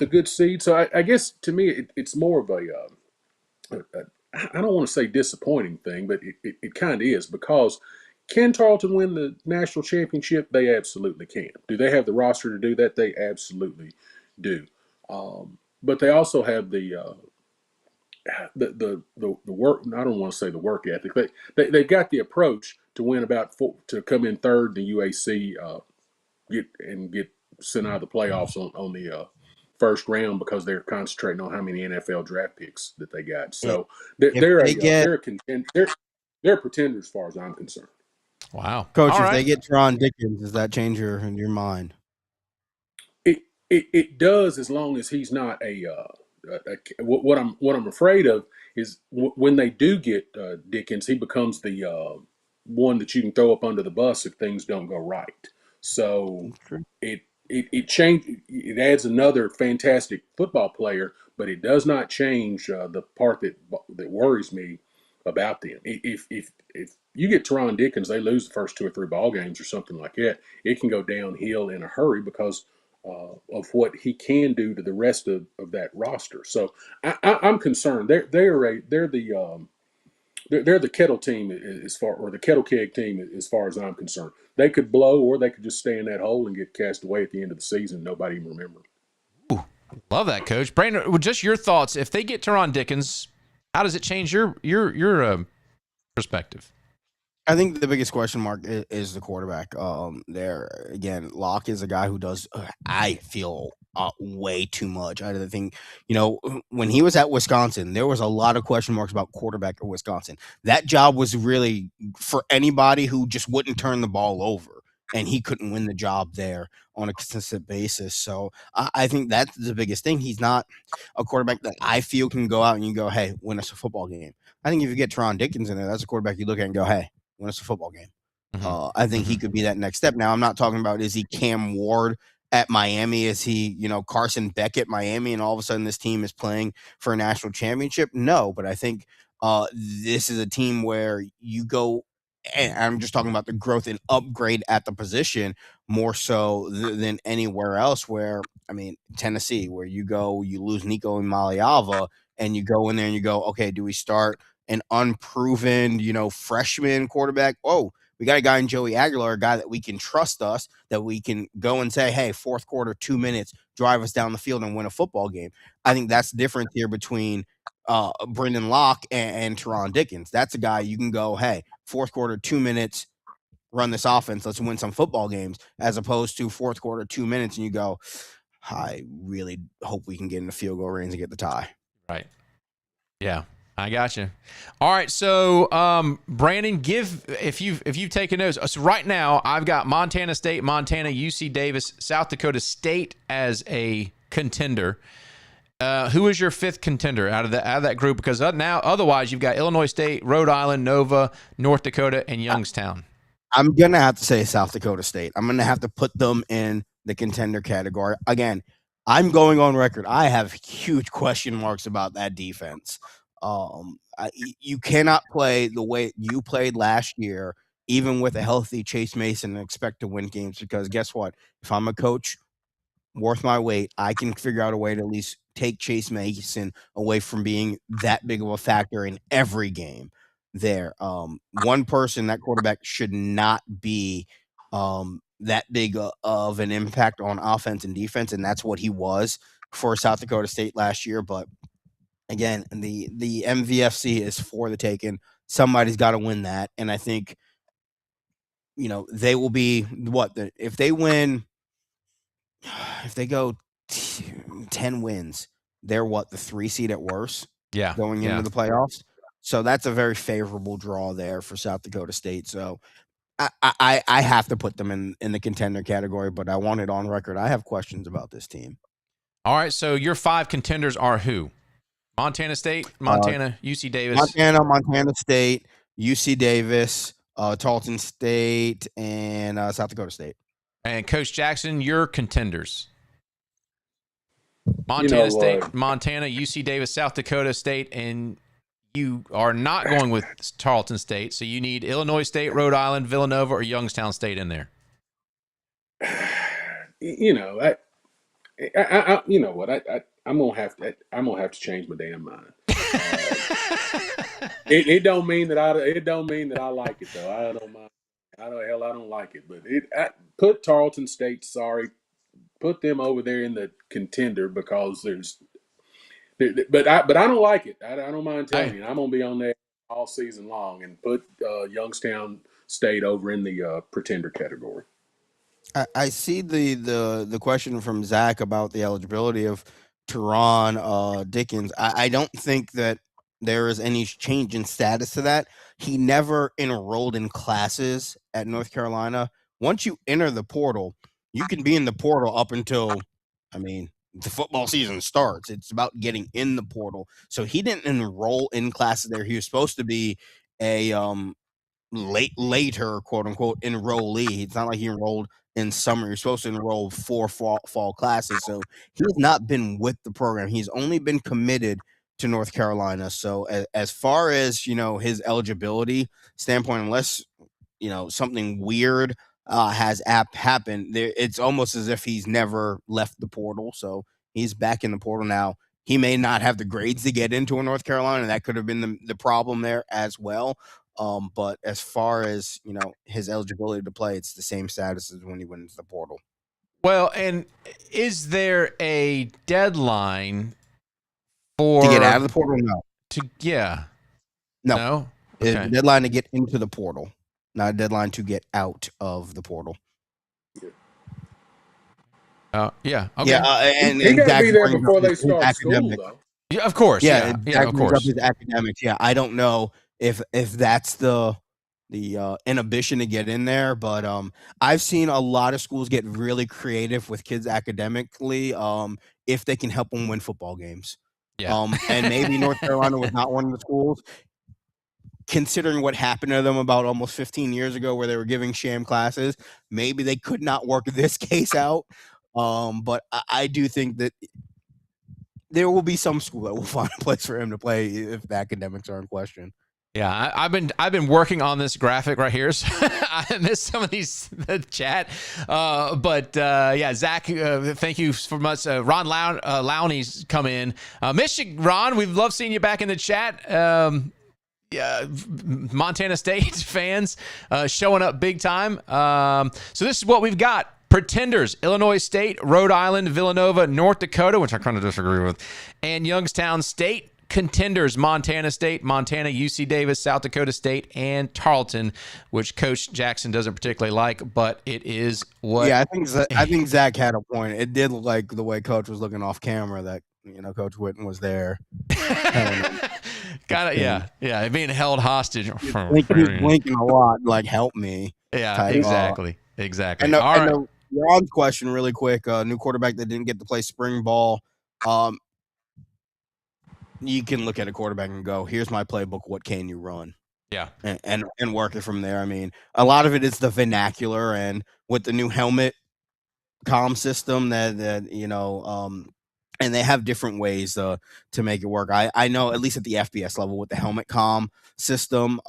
good seed. So I guess to me it's more of I don't want to say disappointing thing, but it kind of is, because can Tarleton win the national championship? They absolutely can. Do they have the roster to do that? They absolutely do. But they also have the work. I don't want to say the work ethic, but they've got the approach to win to come in third in the UAC, get sent out of the playoffs on the first round, because they're concentrating on how many NFL draft picks that they got. So they're a contender. They're a pretender as far as I'm concerned. Wow, Coach, if they get Teron Dickens, does that change your mind? It does, as long as he's not what I'm afraid of is when they do get Dickens, he becomes the one that you can throw up under the bus if things don't go right. So it adds another fantastic football player, but it does not change the part that worries me about them. If you get Teron Dickens, they lose the first 2 or 3 ball games or something like that, it can go downhill in a hurry because of what he can do to the rest of that roster. So I'm concerned. They're the kettle team as far, or the kettle keg team as far as I'm concerned. They could blow, or they could just stay in that hole and get cast away at the end of the season. Nobody even remembers. Love that, Coach. Brandon, just your thoughts. If they get Teron Dickens, how does it change your perspective? I think the biggest question mark is the quarterback. There again, Locke is a guy who does, I feel, way too much. I think, when he was at Wisconsin, there was a lot of question marks about quarterback at Wisconsin. That job was really for anybody who just wouldn't turn the ball over, and he couldn't win the job there on a consistent basis. So I think that's the biggest thing. He's not a quarterback that I feel can go out and you go, hey, win us a football game. I think if you get Teron Dickens in there, that's a quarterback you look at and go, hey, win us a football game. I think he could be that next step. Now, I'm not talking about, is he Cam Ward at Miami? Is he, Carson Beck at Miami, and all of a sudden this team is playing for a national championship? No, but I think this is a team where you go, and I'm just talking about the growth and upgrade at the position more so than anywhere else, where, Tennessee, where you go, you lose Nico Maliava, and you go in there and you go, okay, do we start an unproven, freshman quarterback? Oh, we got a guy in Joey Aguilar, a guy that we can trust us, that we can go and say, hey, fourth quarter, 2 minutes, drive us down the field and win a football game. I think that's the difference here between Brendan Locke and Teron Dickens. That's a guy you can go, hey, fourth quarter, 2 minutes, run this offense, let's win some football games, as opposed to fourth quarter, 2 minutes, and you go, I really hope we can get in the field goal range and get the tie. Right. Yeah. I got you. All right, so Brandon, if you've taken notes. So right now, I've got Montana State, Montana, UC Davis, South Dakota State as a contender. Who is your 5th contender out of that group? Because now, otherwise, you've got Illinois State, Rhode Island, Nova, North Dakota, and Youngstown. I'm gonna have to say South Dakota State. I'm gonna have to put them in the contender category. Again, I'm going on record. I have huge question marks about that defense. You cannot play the way you played last year, even with a healthy Chase Mason, and expect to win games, because guess what? If I'm a coach worth my weight, I can figure out a way to at least take Chase Mason away from being that big of a factor in every game there. One person, that quarterback, should not be that big of an impact on offense and defense, and that's what he was for South Dakota State last year. But again, the MVFC is for the taking. Somebody's got to win that, and I think they will be if they win, if they go 10 wins, they're the 3 seed at worst. Yeah, going into the playoffs. So that's a very favorable draw there for South Dakota State. So I have to put them in the contender category, but I want it on record. I have questions about this team. All right, so your 5 contenders are who? Montana State, Montana, UC Davis. Montana State, UC Davis, Tarleton State, and South Dakota State. And Coach Jackson, your contenders. Montana State, Montana, UC Davis, South Dakota State, and you are not going with Tarleton State, so you need Illinois State, Rhode Island, Villanova, or Youngstown State in there. I'm gonna have to change my damn mind. It don't mean that I like it though. I don't mind. I don't like it, but put Tarleton State. Sorry, put them over there in the contender, because but I don't like it. I don't mind telling you. I'm gonna be on there all season long and put Youngstown State over in the pretender category. I see the question from Zach about the eligibility of Teron Dickens. I don't think that there is any change in status to that. He never enrolled in classes at North Carolina. Once you enter the portal, you can be in the portal up until I mean, the football season starts. It's about getting in the portal. So he didn't enroll in classes there. He was supposed to be a later quote unquote enrollee. It's not like he enrolled in summer. You're supposed to enroll 4 fall classes. So he has not been with the program. He's only been committed to North Carolina. So as far as, his eligibility standpoint, unless, something weird has happened, it's almost as if he's never left the portal. So he's back in the portal now. He may not have the grades to get into North Carolina. That could have been the problem there as well. But as far as, his eligibility to play, it's the same status as when he went into the portal. Well, and is there a deadline for to get out of the portal? No. No. It's Okay. a deadline to get into the portal, not a deadline to get out of the portal. Yeah. Okay. Yeah, and he got to be there brings before up they his start school, academics. though. Yeah, of course. Yeah, of brings course. up his academics. Yeah, I don't know if that's the inhibition to get in there, but I've seen a lot of schools get really creative with kids academically if they can help them win football games. Yeah. And maybe North Carolina was not one of the schools, considering what happened to them about almost 15 years ago where they were giving sham classes. Maybe they could not work this case out. But I do think that there will be some school that will find a place for him to play if the academics are in question. Yeah, I've been working on this graphic right here. So I missed some of the chat, but Zach, thank you so much. Ron Lowney's come in. Miss you, Ron. We've loved seeing you back in the chat. Montana State fans showing up big time. So this is what we've got. Pretenders, Illinois State, Rhode Island, Villanova, North Dakota, which I kind of disagree with, and Youngstown State. Contenders, Montana State, Montana, UC Davis, South Dakota State, and Tarleton, which Coach Jackson doesn't particularly like, but it is what. Yeah, I think Zach had a point. It did look like the way Coach was looking off camera that Coach Witten was there. Kind of, yeah, being held hostage. He's blinking a lot, like help me. Yeah, exactly. And Ron's question, really quick. New quarterback that didn't get to play spring ball. You can look at a quarterback and go, here's my playbook. What can you run? Yeah. And work it from there. I mean, a lot of it is the vernacular, and with the new helmet comm system that and they have different ways to make it work. I know, at least at the FBS level with the helmet comm system,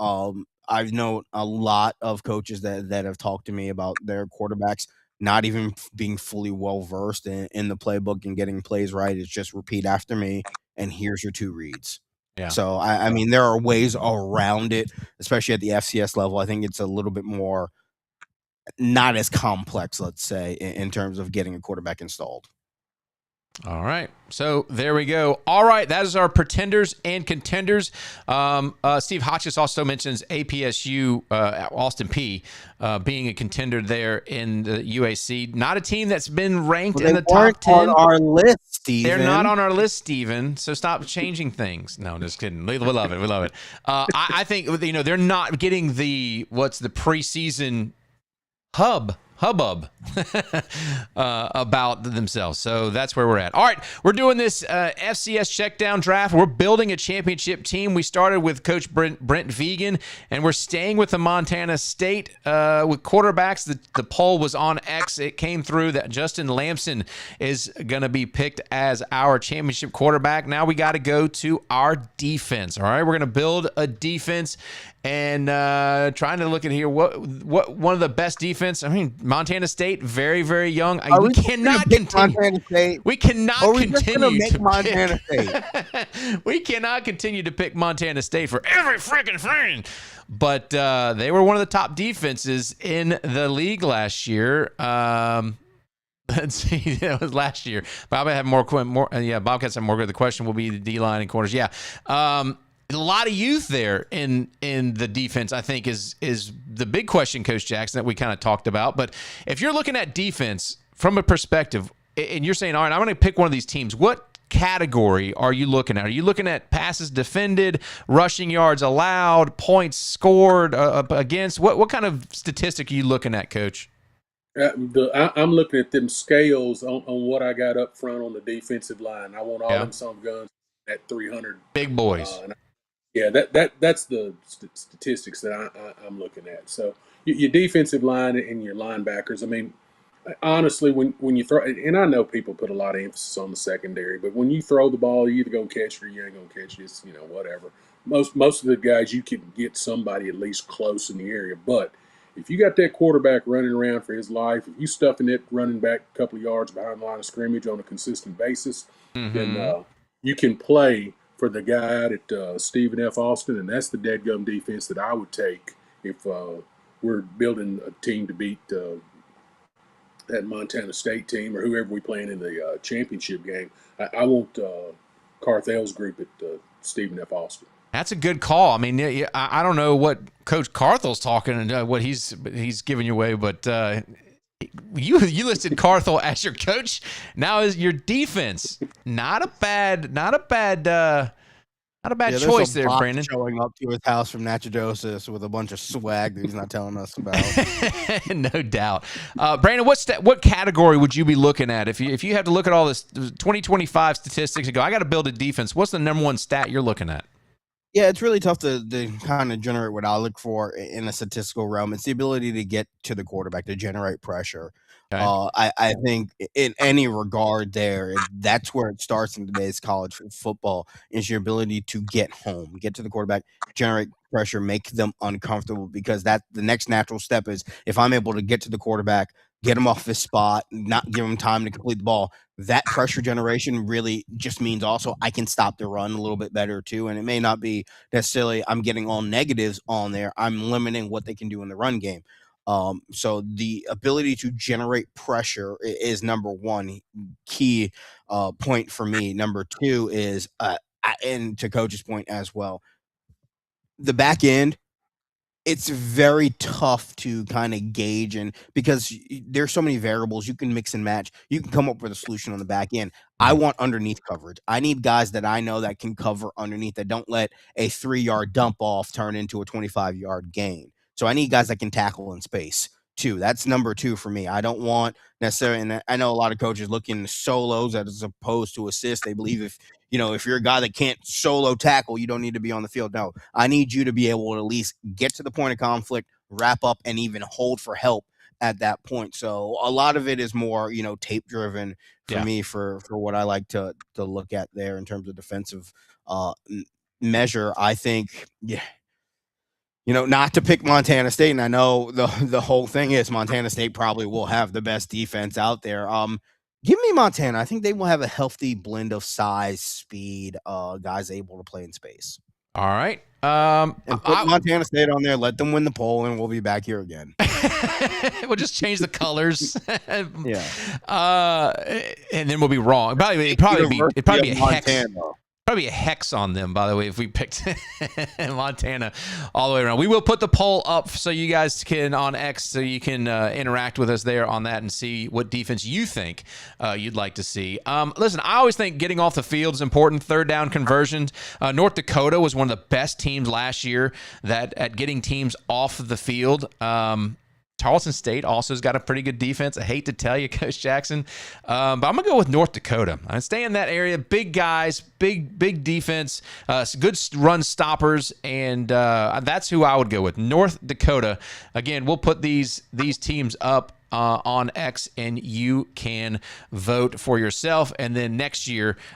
I've known a lot of coaches that have talked to me about their quarterbacks not even being fully well-versed in the playbook and getting plays right. It's just repeat after me, and here's your 2 reads. Yeah. So, I mean, there are ways around it, especially at the FCS level. I think it's a little bit more not as complex, let's say, in terms of getting a quarterback installed. All right. So there we go. All right. That is our pretenders and contenders. Steve Hotchkiss also mentions APSU, Austin Peay, being a contender there in the UAC. Not a team that's been ranked in the top 10. On our list, Steven. They're not on our list, Steven. So stop changing things. No, just kidding. We love it. We love it. I think, they're not getting the preseason hubbub about themselves. So that's where we're at. All right, we're doing this FCS CheckDown draft. We're building a championship team. We started with Coach Brent Vegan, and we're staying with the Montana State with quarterbacks. The poll was on X. It came through that Justin Lamson is going to be picked as our championship quarterback. Now we got to go to our defense. All right, we're going to build a defense. And trying to look at here, what one of the best defense. I mean, Montana State, very, very young. We cannot continue. Montana State? We cannot continue to Montana State. We cannot continue to pick Montana State for every freaking thing. But they were one of the top defenses in the league last year. Let's see, that was last year. Bobcat had more. Bobcats have more good. The question will be the D-line and corners. Yeah. A lot of youth there in the defense, I think, is the big question, Coach Jackson, that we kind of talked about. But if you're looking at defense from a perspective, and you're saying, all right, I'm going to pick one of these teams, what category are you looking at? Are you looking at passes defended, rushing yards allowed, points scored against? What kind of statistic are you looking at, Coach? I'm looking at them scales on what I got up front on the defensive line. I want all Yeah. them some guns at 300. Big boys. Yeah, that's the statistics that I'm looking at. So your defensive line and your linebackers. I mean, honestly, when you throw, and I know people put a lot of emphasis on the secondary, but when you throw the ball, you either gonna catch it or you ain't gonna catch it. It's, whatever. Most of the guys, you can get somebody at least close in the area. But if you got that quarterback running around for his life, if you stuffing it running back a couple of yards behind the line of scrimmage on a consistent basis, then you can play for the guy out at Stephen F. Austin, and that's the deadgum defense that I would take if we're building a team to beat that Montana State team or whoever we playing in the championship game. I want Carthel's group at Stephen F. Austin. That's a good call. I mean, I don't know what Coach Carthel's talking and what he's giving you away, but you listed Carthel as your coach. Now is your defense. Not a bad choice there, Brandon. Showing up to his house from Natchitoches with a bunch of swag that he's not telling us about. No doubt. Brandon, what category would you be looking at if you had to look at all this 2025 statistics and go, I got to build a defense? What's the number one stat you're looking at? Yeah, it's really tough to kind of generate what I look for in a statistical realm. It's the ability to get to the quarterback, to generate pressure. Okay. I think in any regard there, that's where it starts in today's college football, is your ability to get home, get to the quarterback, generate pressure, make them uncomfortable, because that the next natural step is if I'm able to get to the quarterback, get him off his spot, not give him time to complete the ball, that pressure generation really just means also I can stop the run a little bit better too. And it may not be necessarily I'm getting all negatives on there. I'm limiting what they can do in the run game. So the ability to generate pressure is number one key point for me. Number two is, and to Coach's point as well, the back end, it's very tough to kind of gauge, and because there's so many variables, you can mix and match. You can come up with a solution on the back end. I want underneath coverage. I need guys that I know that can cover underneath, that don't let a 3-yard dump off turn into a 25-yard gain. So I need guys that can tackle in space too. That's number two for me. I don't want necessarily, and I know a lot of coaches look in solos as opposed to assists. They believe if you're a guy that can't solo tackle, you don't need to be on the field. No, I need you to be able to at least get to the point of conflict, wrap up, and even hold for help at that point. So a lot of it is more, tape driven for me for what I like to look at there in terms of defensive measure. I think, not to pick Montana State, and I know the whole thing is Montana State probably will have the best defense out there. Give me Montana. I think they will have a healthy blend of size, speed, guys able to play in space. All right. And put Montana State on there. Let them win the poll, and we'll be back here again. We'll just change the colors. Yeah. And then we'll be wrong. It'd probably be a hex. Montana. Probably a hex on them, by the way, if we picked Montana all the way around. We will put the poll up so you guys can on X, so you can interact with us there on that and see what defense you think you'd like to see. Listen, I always think getting off the field is important. Third down conversions. North Dakota was one of the best teams last year at getting teams off the field. Tarleton State also has got a pretty good defense. I hate to tell you, Coach Jackson, but I'm going to go with North Dakota. I stay in that area. Big guys, big defense, good run stoppers, and that's who I would go with. North Dakota. Again, we'll put these teams up on X, and you can vote for yourself. And then next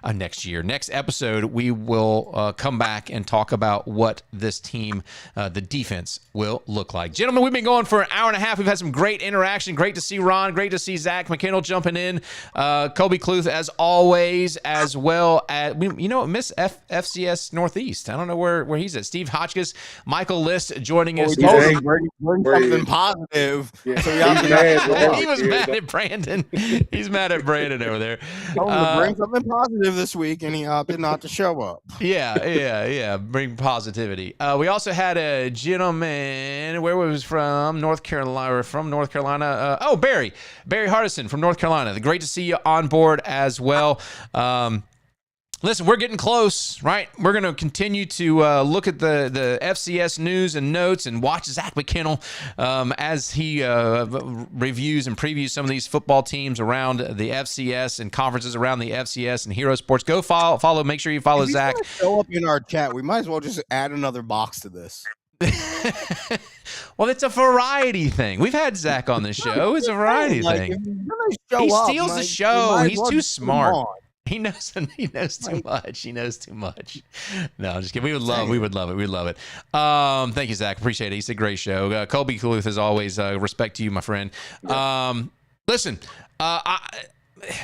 episode, we will come back and talk about what this team, the defense, will look like. Gentlemen, we've been going for an hour and a half. We've had some great interaction. Great to see Ron. Great to see Zach McKinnell jumping in. Kobe Kluth, as always, as well. Miss FCS Northeast. I don't know where he's at. Steve Hotchkiss, Michael List joining us. Bring something positive. Yeah. So he was mad at Brandon. He's mad at Brandon over there. Bring something positive this week, and he opted not to show up. Yeah. Bring positivity. We also had a gentleman. Where was from? North Carolina. Barry Hardison from North Carolina. Great to see you on board as well. Listen, we're getting close, right? We're going to continue to look at the FCS news and notes and watch Zach McKinnell as he reviews and previews some of these football teams around the FCS and conferences around the FCS and Hero Sports. Go follow. Make sure you follow Zach. Show up in our chat. We might as well just add another box to this. Well, it's a variety thing. We've had Zach on the show. It's a variety thing. He steals the show. He's too smart. He knows too much. He knows too much. No, I'm just kidding. We would love it. We'd love it. Thank you, Zach. Appreciate it. He's a great show. Colby Kaluth, as always, respect to you, my friend. Listen,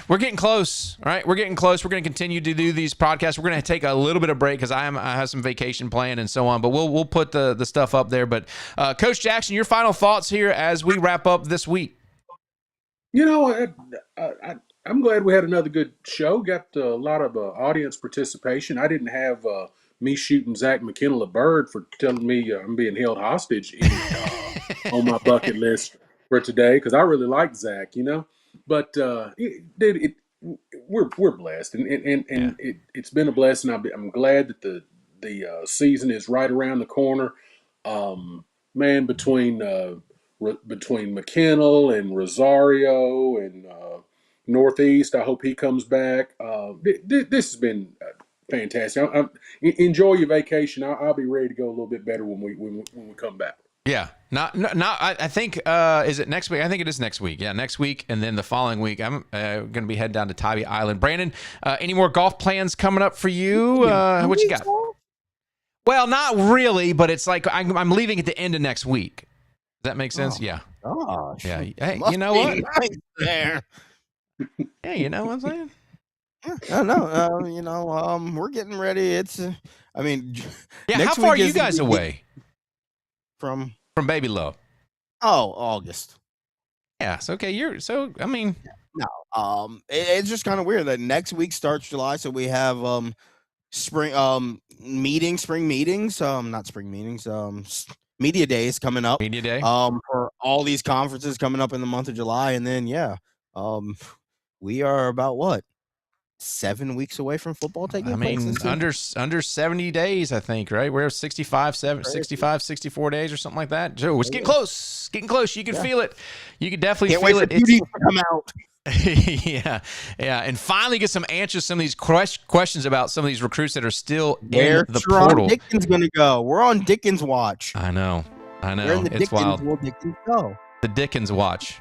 we're getting close. All right, we're getting close. We're going to continue to do these podcasts. We're going to take a little bit of break because I have some vacation planned and so on. But we'll put the stuff up there. But Coach Jackson, your final thoughts here as we wrap up this week. You know, I'm glad we had another good show. Got a lot of audience participation. I didn't have me shooting Zach McKinnell a bird for telling me I'm being held hostage on my bucket list for today because I really like Zach, you know. But we're blessed, and it's been a blessing. I'm glad that the season is right around the corner. Man, between McKinnell and Rosario and Northeast, I hope he comes back. This has been fantastic. Enjoy your vacation. I'll be ready to go a little bit better when we come back. Yeah, I think is it next week? I think it is next week. Yeah, next week, and then the following week, I'm going to be heading down to Tybee Island. Brandon, any more golf plans coming up for you? What you got? Well, not really, but it's like I'm leaving at the end of next week. Does that make sense? Oh, yeah. Gosh. Yeah. Hey, you know what? Nice there. Yeah, you know what I'm saying? No, we're getting ready. It's, how far are you guys away from Baby Love? Oh, August. Yeah. So okay, No, it's just kind of weird that next week starts July, so we have spring meetings, media days coming up. Media day. For all these conferences coming up in the month of July, and then we are about 7 weeks away from football taking place. Under 70 days, I think, right? We're 65, 64 days or something like that. So it's getting close. You can feel it. You can definitely feel it. It's come out. yeah. And finally get some answers to some of these questions about some of these recruits that are still in the portal. Where's Dickens going to go? We're on Dickens watch. I know. Where in the It's wild. Will Dickens go? The Dickens watch.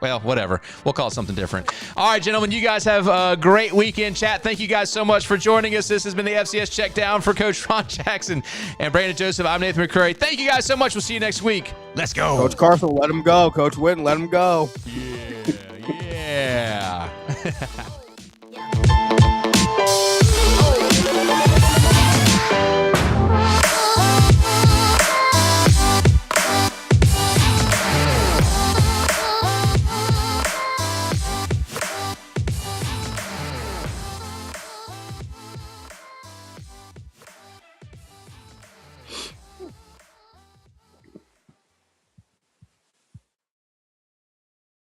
Well, whatever. We'll call it something different. All right, gentlemen, you guys have a great weekend. Chat, thank you guys so much for joining us. This has been the FCS Checkdown for Coach Ron Jackson and Brandon Joseph. I'm Nathan McCreary. Thank you guys so much. We'll see you next week. Let's go. Coach Carthel, let him go. Coach Witten, let him go. Yeah.